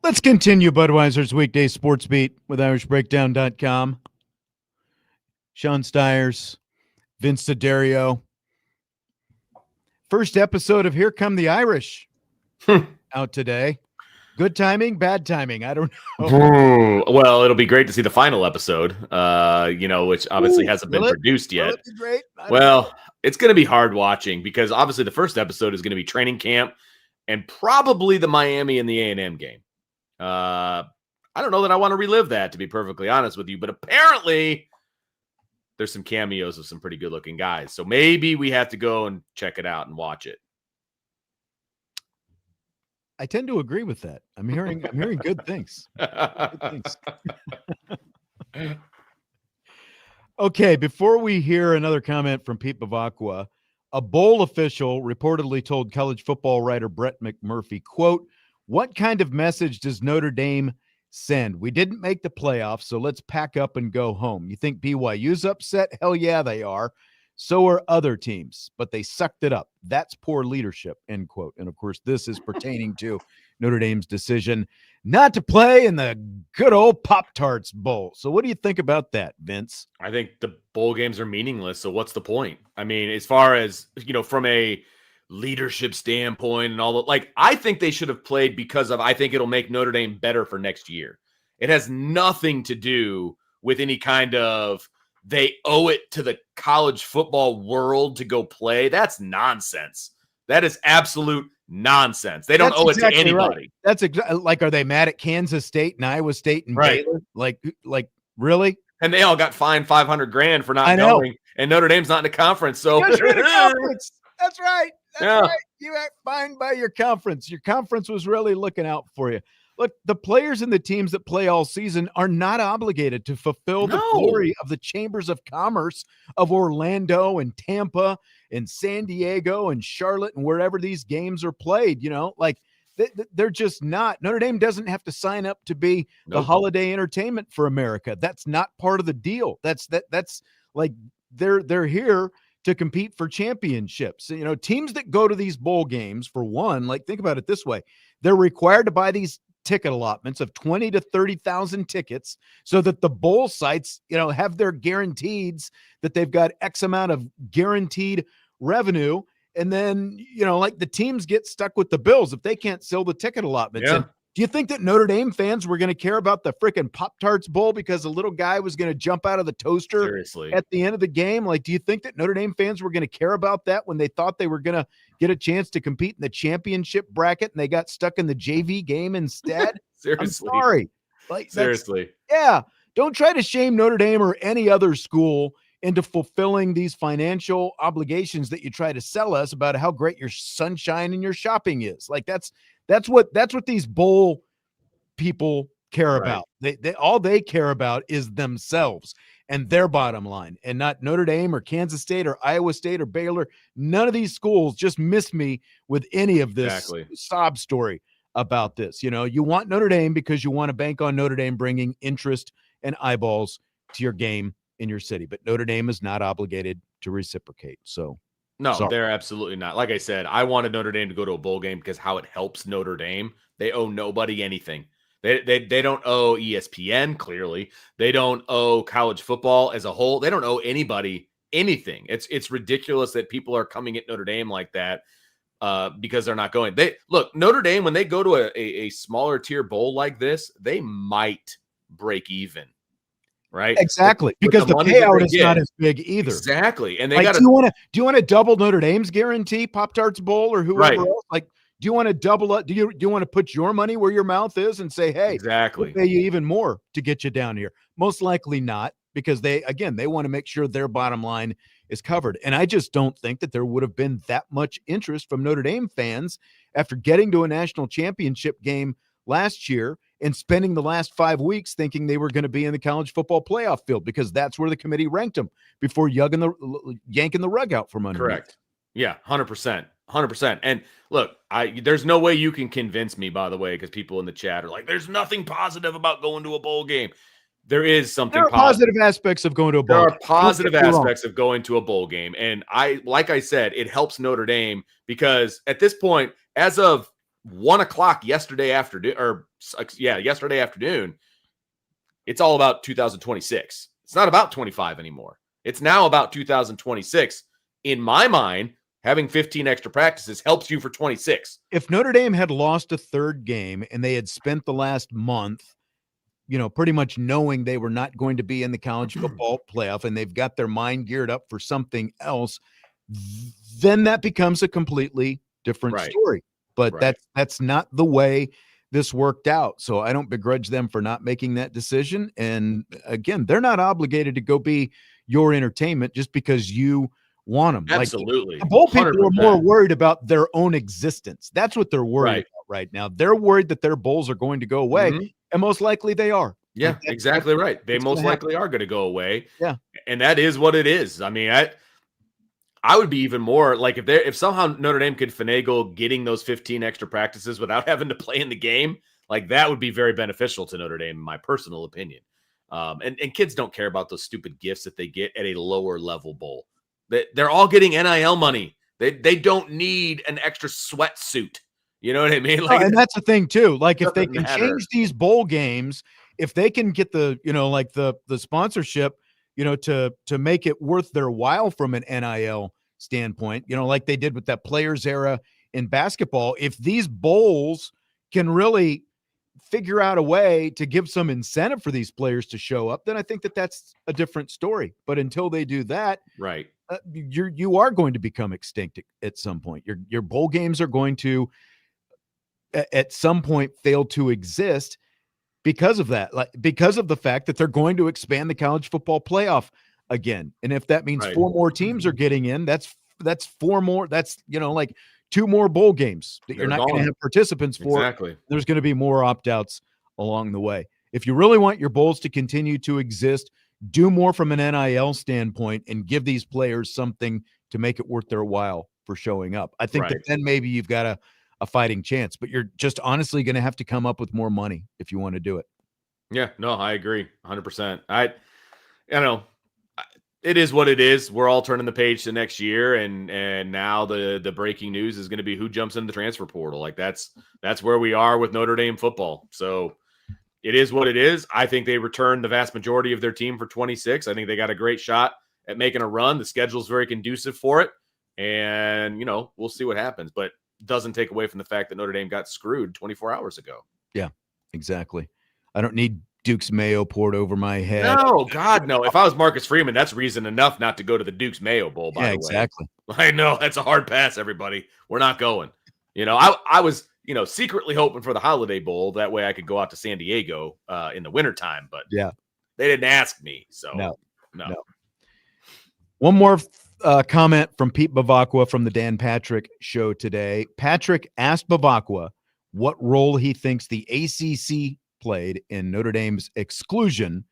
Let's continue Budweiser's weekday sports beat with IrishBreakdown.com. Sean Stiers, Vince D'Addario. First episode of Here Come the Irish out today. Good timing, bad timing. I don't know. Well, it'll be great to see the final episode, which obviously hasn't been produced yet. Will it be great? Well, it's going to be hard watching because obviously the first episode is going to be training camp and probably the Miami and the A&M game. I don't know that I want to relive that, to be perfectly honest with you, but apparently there's some cameos of some pretty good looking guys. So maybe we have to go and check it out and watch it. I tend to agree with that. I'm hearing good things. Good things. Okay, before we hear another comment from Pete Bevacqua, a bowl official reportedly told college football writer Brett McMurphy, quote, "What kind of message does Notre Dame send? We didn't make the playoffs, so let's pack up and go home. You think BYU's upset? Hell yeah, they are. So are other teams, but they sucked it up. That's poor leadership," end quote. And of course, this is pertaining to Notre Dame's decision not to play in the good old Pop-Tarts Bowl. So what do you think about that, Vince? I think the bowl games are meaningless. So what's the point? I mean, as far as, from a leadership standpoint and all that, like, I think they should have played because I think it'll make Notre Dame better for next year. It has nothing to do with any kind of they owe it to the college football world to go play. That's nonsense. That is absolute nonsense. They don't owe it to anybody. Right. That's exactly like, are they mad at Kansas State and Iowa State and Baylor? Like really? And they all got fined $500,000 for not going. And Notre Dame's not in the conference. So that's right. That's right. You got fined by your conference. Your conference was really looking out for you. Look, the players and the teams that play all season are not obligated to fulfill the glory of the chambers of commerce of Orlando and Tampa and San Diego and Charlotte and wherever these games are played. They're just not. Notre Dame doesn't have to sign up to be the holiday entertainment for America. That's not part of the deal. That's like they're here to compete for championships. Teams that go to these bowl games, for one, like, think about it this way. They're required to buy these ticket allotments of 20 to 30,000 tickets so that the bowl sites, have their guaranteeds that they've got X amount of guaranteed revenue. And then, the teams get stuck with the bills if they can't sell the ticket allotments. Yeah. And do you think that Notre Dame fans were going to care about the freaking Pop-Tarts Bowl because a little guy was going to jump out of the toaster at the end of the game? Like, do you think that Notre Dame fans were going to care about that when they thought they were going to get a chance to compete in the championship bracket and they got stuck in the JV game instead? Seriously. I'm sorry. Seriously. Yeah. Don't try to shame Notre Dame or any other school into fulfilling these financial obligations that you try to sell us about how great your sunshine and your shopping is. Like, that's what these bowl people care about. They all they care about is themselves and their bottom line, and not Notre Dame or Kansas State or Iowa State or Baylor. None of these schools just miss me with any of this sob story about this. You want Notre Dame because you want to bank on Notre Dame bringing interest and eyeballs to your game in your city, but Notre Dame is not obligated to reciprocate. So no, sorry. They're absolutely not. Like I said, I wanted Notre Dame to go to a bowl game because how it helps Notre Dame. They owe nobody anything. They don't owe ESPN, clearly. They don't owe college football as a whole. They don't owe anybody anything. It's ridiculous that people are coming at Notre Dame like that because they're not going. Look, Notre Dame, when they go to a smaller tier bowl like this, they might break even. Right, exactly, because the payout is not as big either. Exactly, and they got. Do you want to double Notre Dame's guarantee, Pop-Tarts Bowl or whoever else? Like, do you want to double it? Do you want to put your money where your mouth is and say, hey, exactly, we'll pay you even more to get you down here? Most likely not, because they want to make sure their bottom line is covered. And I just don't think that there would have been that much interest from Notre Dame fans after getting to a national championship game last year and spending the last 5 weeks thinking they were going to be in the college football playoff field, because that's where the committee ranked them before yanking the rug out from under. Correct. Yeah, 100%. 100%. And look, there's no way you can convince me, by the way, because people in the chat are like, there's nothing positive about going to a bowl game. There is something positive aspects of going to a bowl game. There are positive aspects of going to a bowl game. And like I said, it helps Notre Dame because at this point, as of 1 o'clock yesterday afternoon, it's all about 2026. It's not about 25 anymore. It's now about 2026. In my mind, having 15 extra practices helps you for 26. If Notre Dame had lost a third game and they had spent the last month, pretty much knowing they were not going to be in the college football playoff and they've got their mind geared up for something else, then that becomes a completely different story. But that's not the way this worked out. So I don't begrudge them for not making that decision. And again, they're not obligated to go be your entertainment just because you want them. Absolutely. Like, the bowl people 100%. Are more worried about their own existence. That's what they're worried about right now. They're worried that their bowls are going to go away, and most likely they are. Yeah, exactly right. They most likely are going to go away. Yeah. And that is what it is. I mean, I would be even more like if somehow Notre Dame could finagle getting those 15 extra practices without having to play in the game, like that would be very beneficial to Notre Dame, in my personal opinion. And kids don't care about those stupid gifts that they get at a lower level bowl. They're all getting NIL money. They don't need an extra sweatsuit. You know what I mean? Like, and that's the thing too. Like if they can change these bowl games, if they can get the sponsorship, to make it worth their while from an NIL standpoint, like they did with that players era in basketball, if these bowls can really figure out a way to give some incentive for these players to show up, then I think that's a different story. But until they do that, right, you are going to become extinct at some point. Your bowl games are going to at some point fail to exist because of that, because of the fact that they're going to expand the college football playoff again. And if that means 4 more teams are getting in, that's 4 more. That's, like 2 more bowl games that you're not going to have participants for. Exactly. There's going to be more opt-outs along the way. If you really want your bowls to continue to exist, do more from an NIL standpoint and give these players something to make it worth their while for showing up. I think that then maybe you've got a fighting chance, but you're just honestly going to have to come up with more money if you want to do it. Yeah, no, I agree 100%. It is what it is. We're all turning the page to next year. And now the breaking news is going to be who jumps in the transfer portal. Like that's where we are with Notre Dame football. So it is what it is. I think they returned the vast majority of their team for 26. I think they got a great shot at making a run. The schedule is very conducive for it. And, we'll see what happens, but doesn't take away from the fact that Notre Dame got screwed 24 hours ago. Yeah, exactly. I don't need Duke's Mayo poured over my head. No, God, no. If I was Marcus Freeman, that's reason enough not to go to the Duke's Mayo Bowl, by the way. Exactly. I know. That's a hard pass, everybody. We're not going. I was, secretly hoping for the Holiday Bowl. That way I could go out to San Diego in the wintertime, but yeah, they didn't ask me. So no. No. One more comment from Pete Bevacqua from the Dan Patrick Show today. Patrick asked Bvakqua what role he thinks the ACC played in Notre Dame's exclusion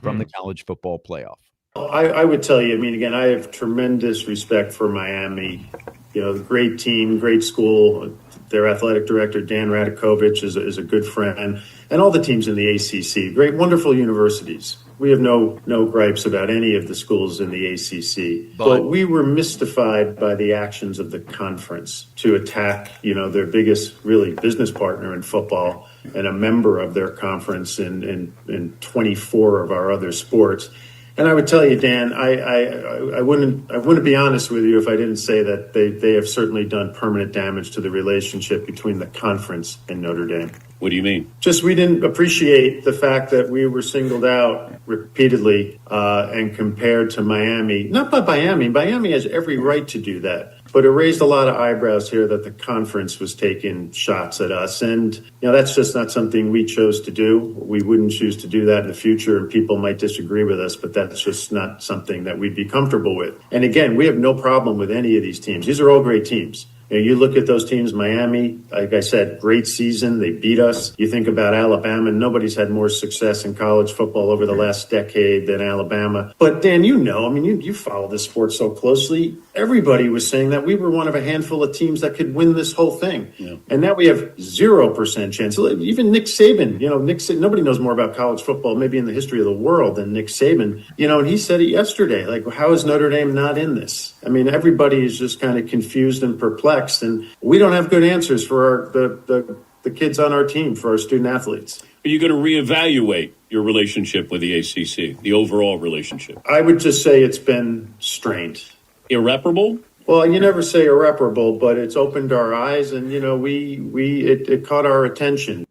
from the college football playoff. I would tell you, again, I have tremendous respect for Miami. Great team, great school. Their athletic director, Dan Radakovich, is a good friend. And all the teams in the ACC, great, wonderful universities. We have no gripes about any of the schools in the ACC. But we were mystified by the actions of the conference to attack, their biggest, really, business partner in football and a member of their conference in 24 of our other sports. And I would tell you, Dan, I wouldn't be honest with you if I didn't say that they have certainly done permanent damage to the relationship between the conference and Notre Dame. What do you mean? Just we didn't appreciate the fact that we were singled out repeatedly and compared to Miami. Not by Miami. Miami has every right to do that. But it raised a lot of eyebrows here that the conference was taking shots at us. And, that's just not something we chose to do. We wouldn't choose to do that in the future, and people might disagree with us, but that's just not something that we'd be comfortable with. And again, we have no problem with any of these teams. These are all great teams. You look at those teams, Miami, like I said, great season. They beat us. You think about Alabama, nobody's had more success in college football over the last decade than Alabama. But Dan, you follow this sport so closely. Everybody was saying that we were one of a handful of teams that could win this whole thing. Yeah. And now we have 0% chance. Even Nick Saban, nobody knows more about college football maybe in the history of the world than Nick Saban. And he said it yesterday, like, how is Notre Dame not in this? Everybody is just kind of confused and perplexed. perplexed, and we don't have good answers for the kids on our team, for our student athletes. Are you going to reevaluate your relationship with the ACC, the overall relationship? I would just say it's been strained. Irreparable? Well, you never say irreparable, but it's opened our eyes, and it caught our attention.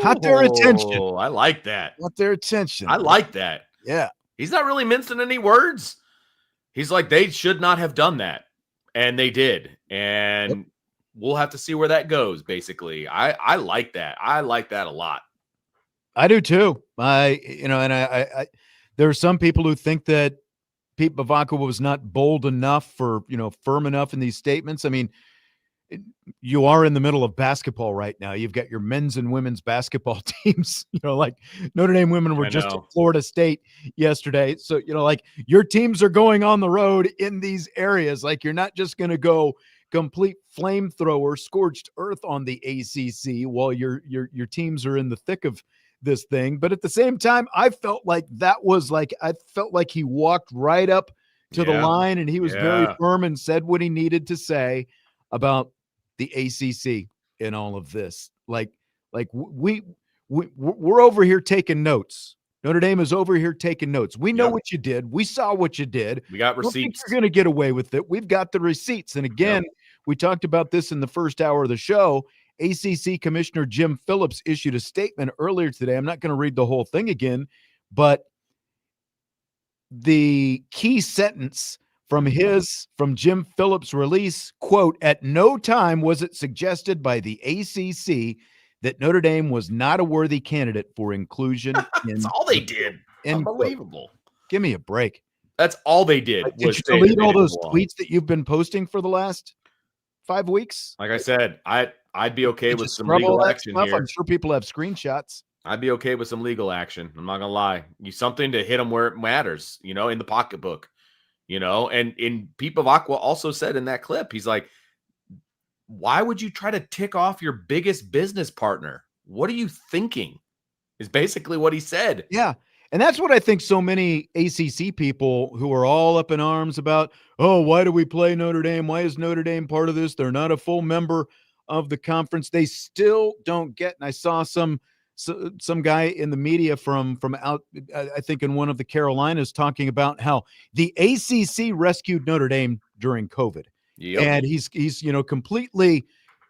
Caught their attention. Oh, I like that. Caught their attention. I like that. Yeah. He's not really mincing any words. He's like, they should not have done that. And they did. And we'll have to see where that goes, basically. I like that. I like that a lot. I do too. I there are some people who think that Pete Bevacqua was not bold enough or, firm enough in these statements. I mean, you are in the middle of basketball right now. You've got your men's and women's basketball teams, like Notre Dame women were just at Florida State yesterday. So, like your teams are going on the road in these areas. Like you're not just going to go complete flamethrower, scorched earth on the ACC while your teams are in the thick of this thing. But at the same time, I felt like he walked right up to the line and he was very firm and said what he needed to say about the ACC in all of this. Like we're over here taking notes. Notre Dame is over here taking notes. We know what you did. We saw what you did. We got receipts. I don't think you're going to get away with it. We've got the receipts. And again, we talked about this in the first hour of the show. ACC Commissioner Jim Phillips issued a statement earlier today. I'm not going to read the whole thing again, but the key sentence from Jim Phillips' release, quote, "At no time was it suggested by the ACC that Notre Dame was not a worthy candidate for inclusion." That's all they did. Unbelievable. Quote. Give me a break. That's all they did. Did you delete all those tweets that you've been posting for the last 5 weeks? Like I said, I'd be okay with some legal action here. I'm sure people have screenshots. I'd be okay with some legal action. I'm not gonna lie. Something to hit them where it matters, in the pocketbook, And Pete Bevacqua also said in that clip, he's like, "Why would you try to tick off your biggest business partner? What are you thinking?" Is basically what he said. Yeah. And that's what I think so many ACC people who are all up in arms about, why do we play Notre Dame? Why is Notre Dame part of this? They're not a full member of the conference. They still don't get. And I saw some guy in the media from out, I think in one of the Carolinas, talking about how the ACC rescued Notre Dame during COVID. Yep. And he's completely,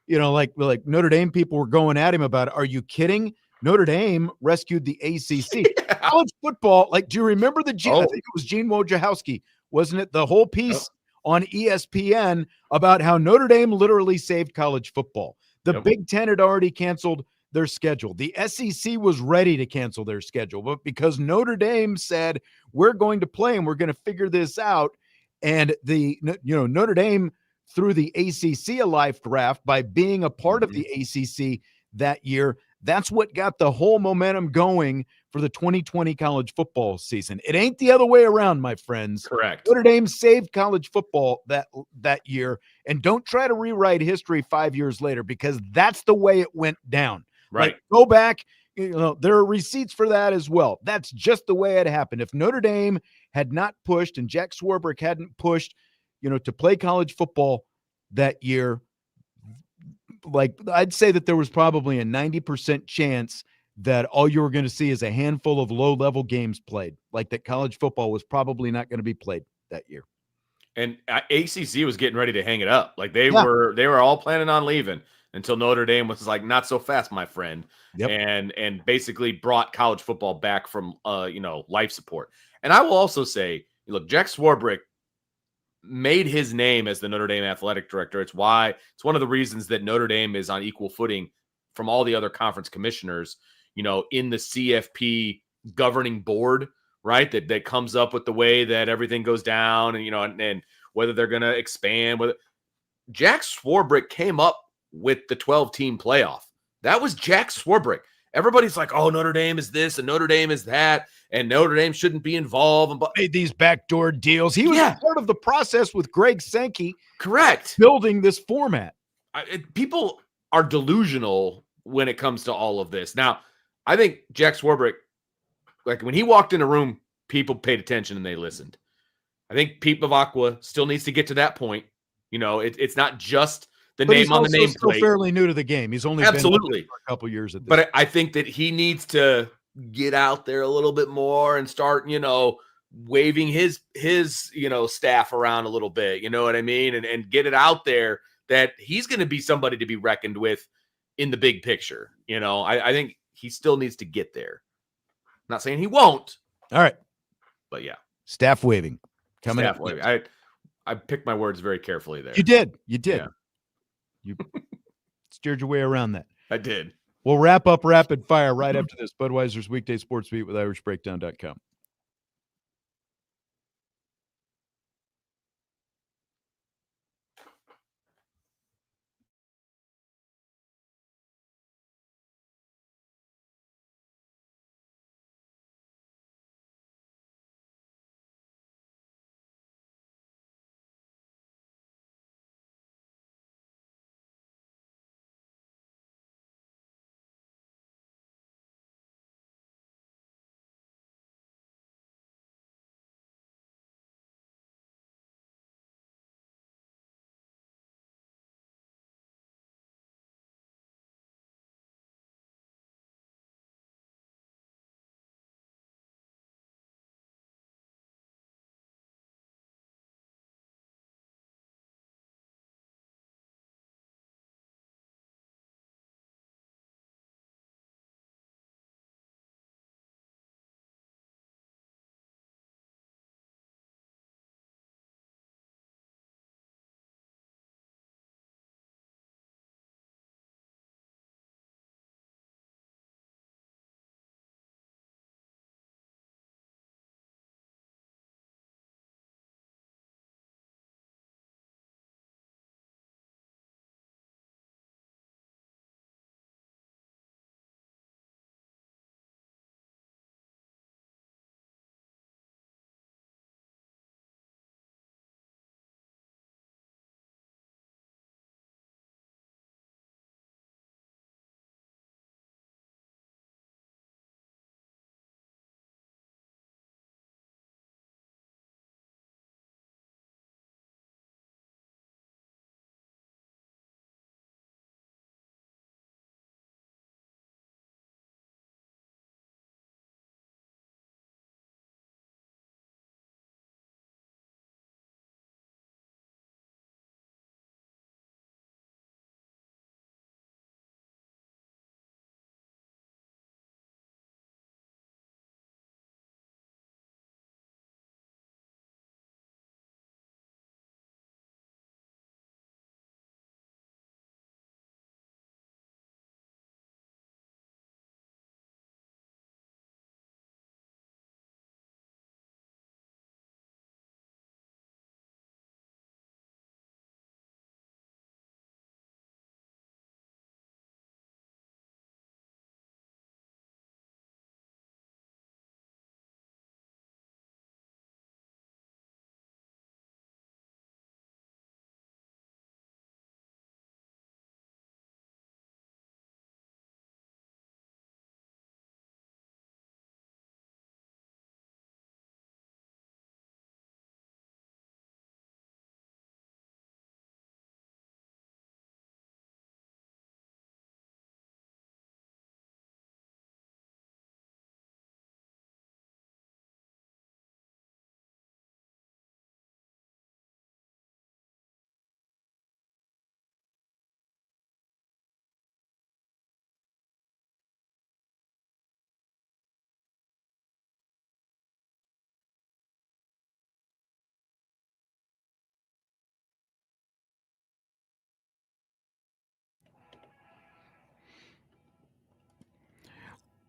like Notre Dame people were going at him about, are you kidding? Notre Dame rescued the ACC. College football, do you remember I think it was Gene Wojciechowski, wasn't it? The whole piece on ESPN about how Notre Dame literally saved college football. The Big Ten had already canceled their schedule. The SEC was ready to cancel their schedule, but because Notre Dame said, we're going to play and we're going to figure this out, and Notre Dame threw the ACC a life raft by being a part of the ACC that year. That's what got the whole momentum going for the 2020 college football season. It ain't the other way around, my friends. Correct. Notre Dame saved college football that year, and don't try to rewrite history 5 years later, because that's the way it went down. Right. Go back. There are receipts for that as well. That's just the way it happened. If Notre Dame had not pushed and Jack Swarbrick hadn't pushed, to play college football that year, I'd say that there was probably a 90% chance that all you were going to see is a handful of low-level games played, that college football was probably not going to be played that year. And ACC was getting ready to hang it up. They were all planning on leaving until Notre Dame was like, not so fast, my friend. Yep. And basically brought college football back from, life support. And I will also say, look, Jack Swarbrick made his name as the Notre Dame athletic director. It's one of the reasons that Notre Dame is on equal footing from all the other conference commissioners, in the CFP governing board, right? That comes up with the way that everything goes down and whether they're going to expand. Jack Swarbrick came up with the 12-team playoff. That was Jack Swarbrick. Everybody's like, oh, Notre Dame is this and Notre Dame is that, and Notre Dame shouldn't be involved. But made these backdoor deals. He was part of the process with Greg Sankey. Correct. Building this format. People are delusional when it comes to all of this. Now, I think Jack Swarbrick, when he walked in a room, people paid attention and they listened. I think Pete Bevacqua still needs to get to that point. It's not just the But name he's on the also still nameplate. fairly new to the game. He's only Absolutely been for a couple years at this. But I think that he needs to get out there a little bit more and start, waving his staff around a little bit, you know what I mean? And get it out there that he's going to be somebody to be reckoned with in the big picture. I think he still needs to get there. Not saying he won't. All right. But yeah. Staff waving. Coming Staff up. waving. I picked my words very carefully there. You did. Yeah. You steered your way around that. I did. We'll wrap up rapid fire right after this. Budweiser's Weekday Sports Beat with IrishBreakdown.com.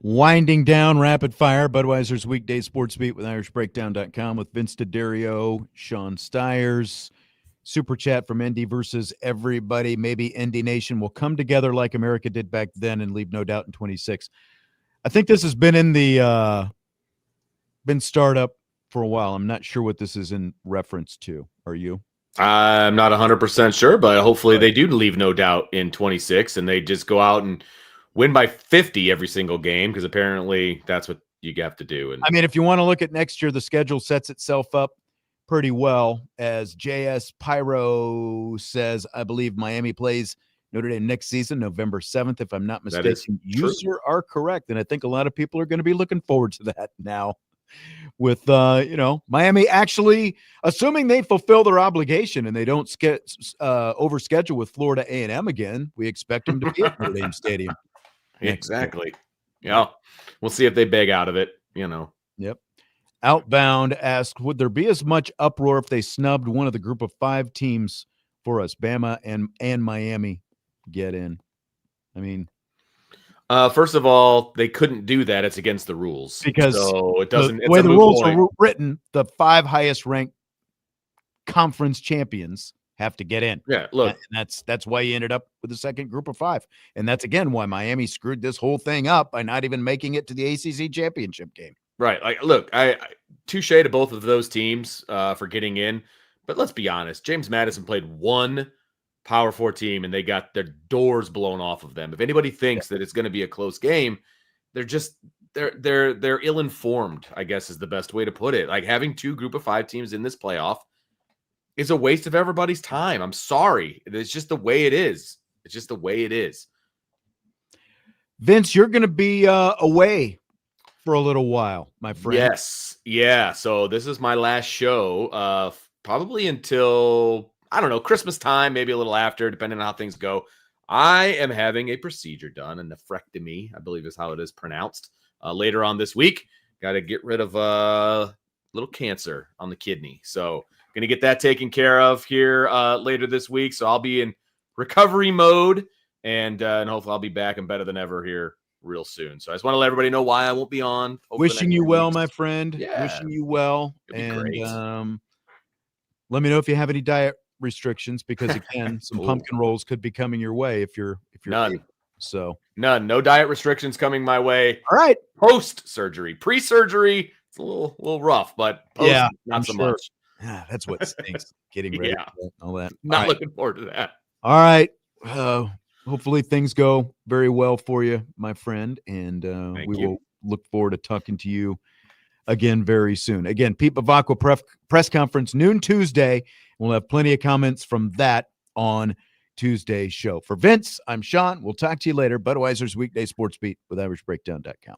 Winding down rapid fire, Budweiser's Weekday Sports Beat with IrishBreakdown.com with Vince D'Addario, Sean Stiers. Super chat from Indy versus everybody. Maybe Indy Nation will come together like America did back then and leave no doubt in 26. I think this has been in the been startup for a while. I'm not sure what this is in reference to. Are you? I'm not 100% sure, but hopefully they do leave no doubt in 26 and they just go out and win by 50 every single game, because apparently that's what you have to do. And I mean, if you want to look at next year, the schedule sets itself up pretty well. As JS Pyro says, I believe Miami plays Notre Dame next season, November 7th, if I'm not That is mistaken. You, true. sir, are correct. And I think a lot of people are going to be looking forward to that now with, Miami actually, assuming they fulfill their obligation and they don't overschedule with Florida A&M again, we expect them to be at Notre Dame Stadium. Exactly. Yeah. We'll see if they beg out of it, Yep. Outbound asked, would there be as much uproar if they snubbed one of the group of 5 teams for us? Bama and Miami get in. I mean, first of all, they couldn't do that. It's against the rules. Because so it doesn't. the It's way a the moot rules point. are written, the 5 highest ranked conference champions have to get in. Yeah, look, And that's why you ended up with the second group of 5. And that's, again, why Miami screwed this whole thing up by not even making it to the ACC championship game. right. Like, look, I touche to both of those teams for getting in. But let's be honest. James Madison played one Power 4 team, and they got their doors blown off of them. If anybody thinks that it's going to be a close game, they're ill-informed, I guess is the best way to put it. Like, having 2 group of 5 teams in this playoff is a waste of everybody's time. I'm sorry. It's just the way it is. It's just the way it is. Vince, you're going to be away for a little while, my friend. Yes. Yeah. So this is my last show, probably until, I don't know, Christmas time, maybe a little after, depending on how things go. I am having a procedure done, a nephrectomy, I believe is how it is pronounced, later on this week. Got to get rid of a little cancer on the kidney. So going to get that taken care of here later this week. So I'll be in recovery mode, and hopefully I'll be back and better than ever here real soon. So I just want to let everybody know why I won't be on. Wishing you well, my friend. Yeah. Wishing you well. It'd be great. Let me know if you have any diet restrictions, because again, some pumpkin rolls could be coming your way if you're None. able. So No diet restrictions coming my way. all right. Post surgery, pre-surgery, it's a little rough, but post, Yeah, not I'm so sure. much. That's what stinks. Getting ready Yeah. for all that. Not all right. looking forward to that. All right. Hopefully things go very well for you, my friend, and we you. will look forward to talking to you again very soon. Again, Pete Bevacqua press conference noon Tuesday. We'll have plenty of comments from that on Tuesday's show. For Vince, I'm Sean. We'll talk to you later. Budweiser's Weekday Sports Beat with AverageBreakdown.com.